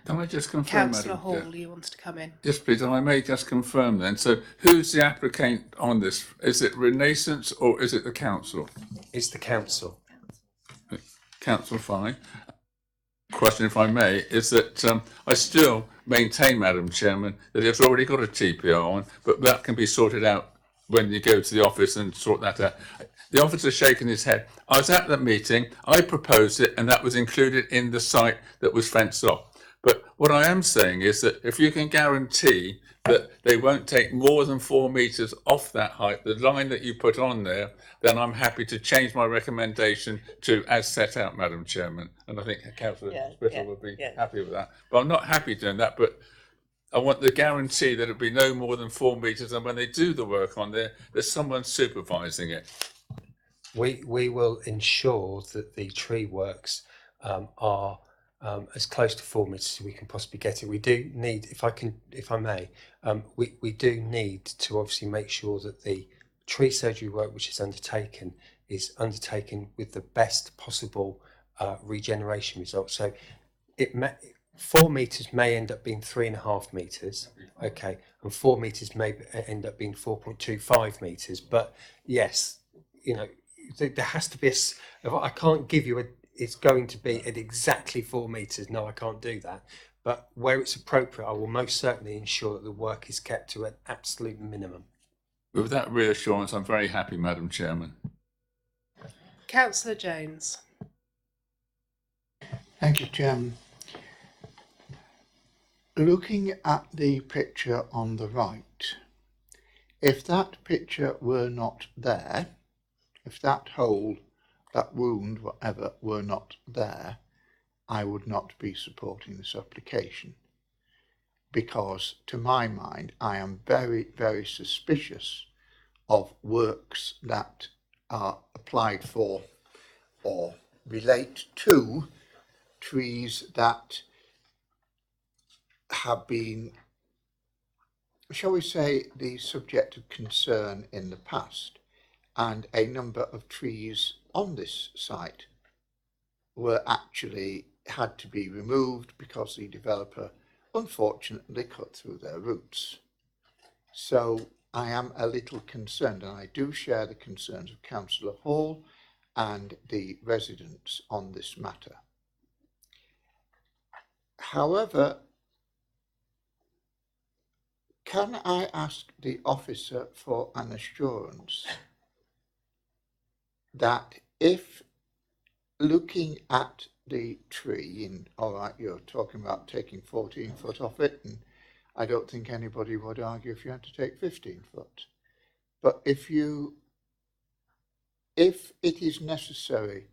Can I just confirm, Councillor Madam Hall, Chair? you wanted to come in. Yes, please. And I may just confirm then. So, who's the applicant on this? Is it Renaissance or is it the council? It's the council. Council, fine. Question, if I may, is that I still maintain, Madam Chairman, that it's already got a TPO on, but that can be sorted out when you go to the office and sort that out. The officer's shaking his head. I was at that meeting, I proposed it, and that was included in the site that was fenced off. But what I am saying is that if you can guarantee that they won't take more than 4 metres off that height, the line that you put on there, then I'm happy to change my recommendation to as set out, Madam Chairman. And I think Councillor Spittle would be happy with that. But I'm not happy doing that, but I want the guarantee that it'll be no more than 4 metres, and when they do the work on there, there's someone supervising it. We will ensure that the tree works are as close to 4 metres as we can possibly get it. We do need, if I may, we do need to obviously make sure that the tree surgery work which is undertaken with the best possible regeneration results. So 4 metres may end up being 3.5 metres, okay, and 4 metres may end up being 4.25 metres. But yes, you know, there has to be I can't give you it's going to be at exactly 4 metres. No, I can't do that. But where it's appropriate, I will most certainly ensure that the work is kept to an absolute minimum. With that reassurance, I'm very happy, Madam Chairman. Councillor Jones. Thank you, Chairman. Looking at the picture on the right, if that picture were not there, if that hole, that wound, whatever, were not there, I would not be supporting this application. Because, to my mind, I am very, very suspicious of works that are applied for or relate to trees that have been, shall we say, the subject of concern in the past. And a number of trees on this site were actually had to be removed because the developer unfortunately cut through their roots. So I am a little concerned, and I do share the concerns of Councillor Hall and the residents on this matter. However, can I ask the officer for an assurance that if looking at the tree, and all right, you're talking about taking 14 foot off it, and I don't think anybody would argue if you had to take 15 foot. But if it is necessary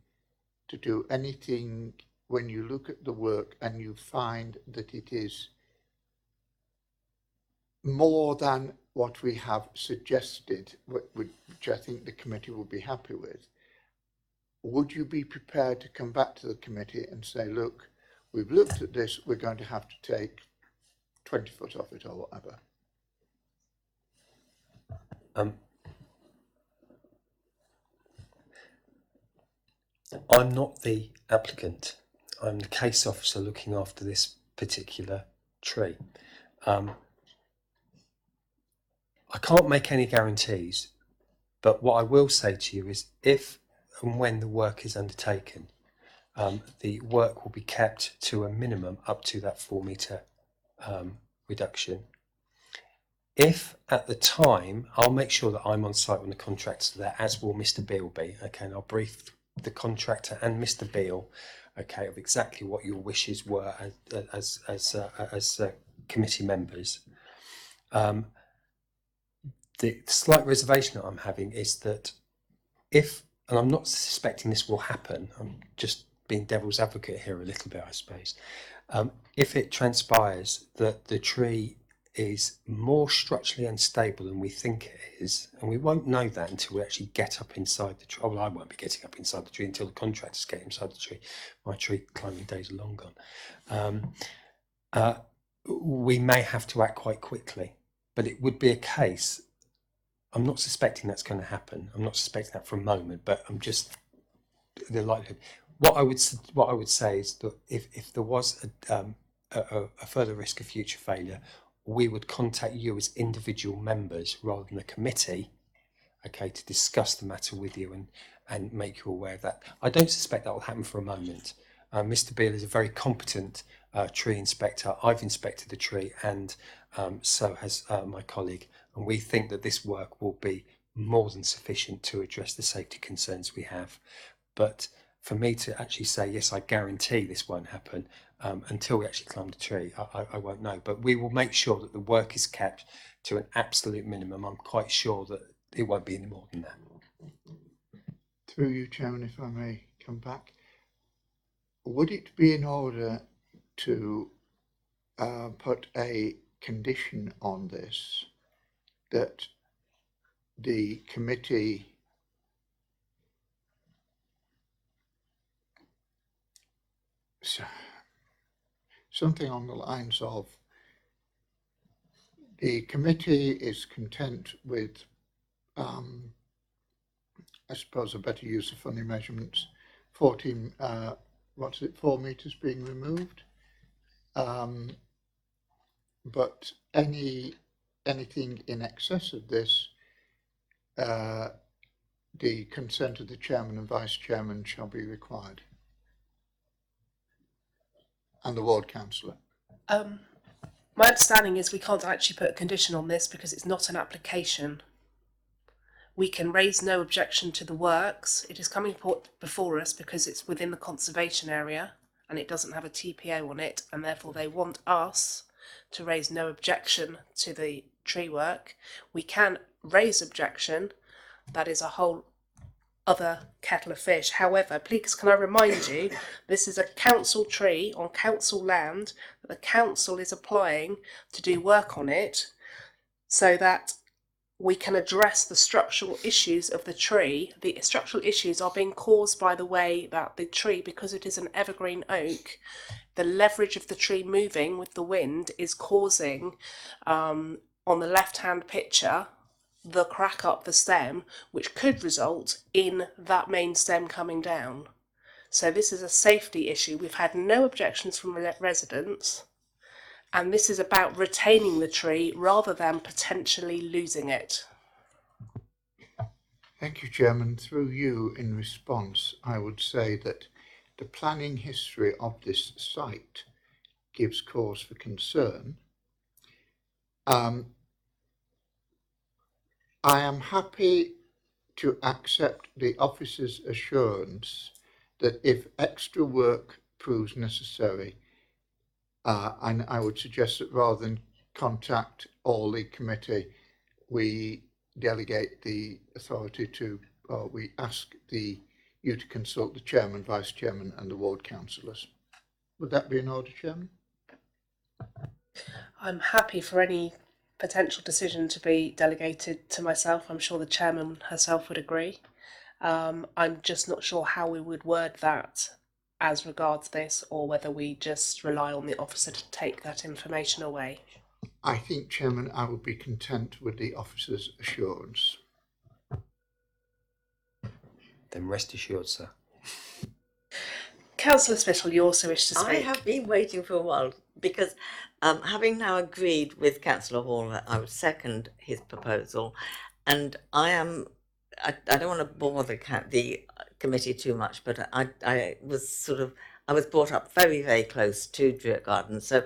to do anything, when you look at the work and you find that it is more than what we have suggested, which I think the committee will be happy with, would you be prepared to come back to the committee and say, look, we've looked at this, we're going to have to take 20 foot off it or whatever? I'm not the applicant. I'm the case officer looking after this particular tree. I can't make any guarantees, but what I will say to you is if and when the work is undertaken, the work will be kept to a minimum up to that 4 metre reduction. If at the time, I'll make sure that I'm on site when the contractor's there, as will Mr. Beale be, okay, and I'll brief the contractor and Mr. Beale, okay, of exactly what your wishes were as committee members. The slight reservation that I'm having is that if, and I'm not suspecting this will happen, I'm just being devil's advocate here a little bit, I suppose. If it transpires that the tree is more structurally unstable than we think it is, and we won't know that until we actually get up inside the tree. Well, I won't be getting up inside the tree until the contractors get inside the tree. My tree climbing days are long gone. We may have to act quite quickly, but it would be a case. I'm not suspecting that's going to happen. I'm not suspecting that for a moment, but I'm just the likelihood. What I would say is that if there was a further risk of future failure, we would contact you as individual members rather than the committee, okay, to discuss the matter with you and make you aware of that. I don't suspect that will happen for a moment. Mr. Beale is a very competent tree inspector. I've inspected the tree, and so has my colleague, and we think that this work will be more than sufficient to address the safety concerns we have. But for me to actually say, yes, I guarantee this won't happen, until we actually climb the tree, I won't know. But we will make sure that the work is kept to an absolute minimum. I'm quite sure that it won't be any more than that. Through you, Chairman, if I may come back, would it be in order to put a condition on this that the committee something on the lines of the committee is content with, I suppose a better use of funny measurements, 14, 4 metres being removed, but anything in excess of this, the consent of the chairman and vice chairman shall be required, and the ward councillor. My understanding is we can't actually put a condition on this because it's not an application. We can raise no objection to the works. It is coming before us because it's within the conservation area and it doesn't have a TPO on it, and therefore they want us to raise no objection to the tree work. We can raise objection. That is a whole other kettle of fish. However, please can I remind you, this is a council tree on council land that the council is applying to do work on it so that we can address the structural issues of the tree. The structural issues are being caused by the way that the tree, because it is an evergreen oak, the leverage of the tree moving with the wind is causing, on the left-hand picture, the crack up the stem, which could result in that main stem coming down. So this is a safety issue. We've had no objections from residents, and this is about retaining the tree rather than potentially losing it. Thank you, Chairman. Through you, in response, I would say that the planning history of this site gives cause for concern. I am happy to accept the officer's assurance that if extra work proves necessary, and I would suggest that rather than contact all the committee, we delegate the authority to, or we ask you to consult the chairman, vice chairman and the ward councillors. Would that be in order, Chairman? I'm happy for any potential decision to be delegated to myself. I'm sure the chairman herself would agree. I'm just not sure how we would word that as regards this, or whether we just rely on the officer to take that information away. I think, Chairman, I would be content with the officer's assurance. Then rest assured, sir. Councillor Spittle, you also wish to speak. I have been waiting for a while because having now agreed with Councillor Hall that I would second his proposal, and I don't want to bore the committee too much, but I was brought up very, very close to Druitt Gardens, so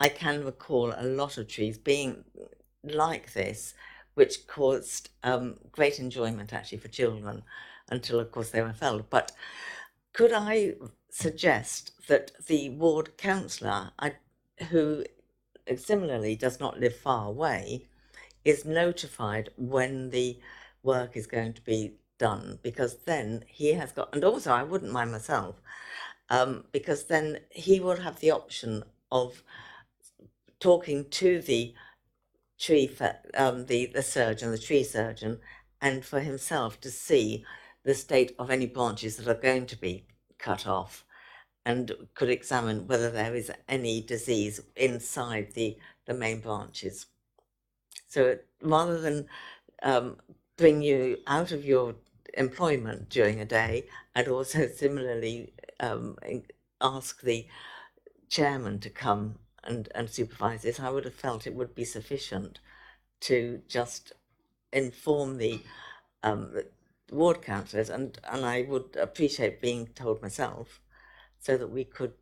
I can recall a lot of trees being like this, which caused great enjoyment actually for children until, of course, they were felled. But could I suggest that the ward councillor, who similarly does not live far away, is notified when the work is going to be done, because then he has got, and also I wouldn't mind myself, because then he will have the option of talking to the tree, the surgeon, the tree surgeon, and for himself to see the state of any branches that are going to be cut off, and could examine whether there is any disease inside the main branches. So rather than bring you out of your employment during a day, I'd also similarly ask the chairman to come and supervise this. I would have felt it would be sufficient to just inform the ward councillors, and I would appreciate being told myself, so that we could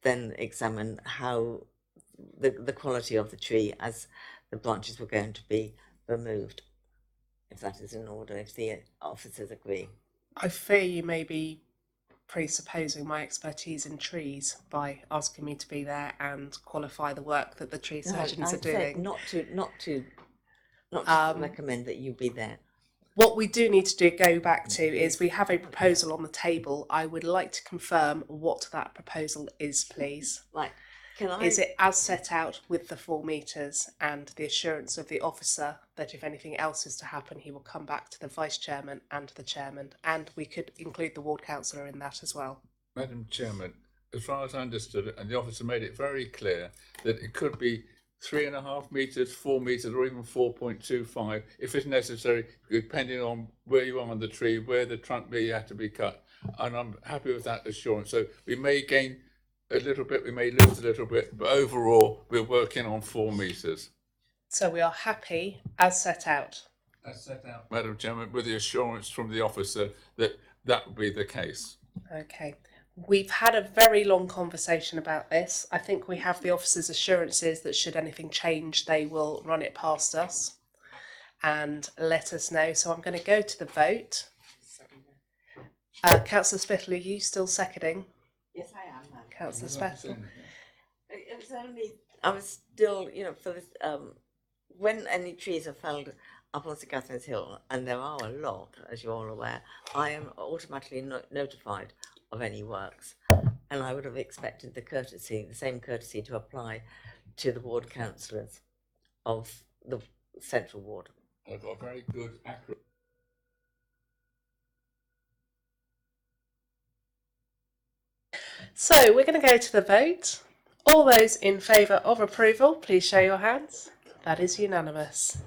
then examine how the quality of the tree as the branches were going to be removed, if that is in order, if the officers agree. I fear you may be presupposing my expertise in trees by asking me to be there and qualify the work that the tree surgeons are doing. Not to recommend that you be there. What we do need to go back to is we have a proposal on the table. I would like to confirm what that proposal is, please. Right. Is it as set out with the 4 metres and the assurance of the officer that if anything else is to happen, he will come back to the vice chairman and the chairman, and we could include the ward councillor in that as well? Madam Chairman, as far as I understood it, and the officer made it very clear, that it could be 3.5 metres, 4 metres, or even 4.25 if it's necessary, depending on where you are on the tree, where the trunk may have to be cut. And I'm happy with that assurance. So we may gain a little bit, we may lose a little bit, but overall we're working on 4 metres. So we are happy as set out. As set out, Madam Chairman, with the assurance from the officer that that would be the case. Okay. We've had a very long conversation about this. I think we have the officer's assurances that should anything change, they will run it past us and let us know. So I'm going to go to the vote. Councillor Spittle, are you still seconding? Yes, I am. Councillor Spittle. It was only, I was still, for this, when any trees are felled up on St Catherine's Hill, and there are a lot, as you're all aware, I am automatically notified of any works, and I would have expected the same courtesy to apply to the ward councillors of the central ward. I've got a very good, accurate. So we're going to go to the vote. All those in favour of approval, please show your hands. That is unanimous.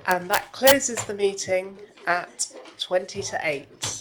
And that closes the meeting at 20 to 8.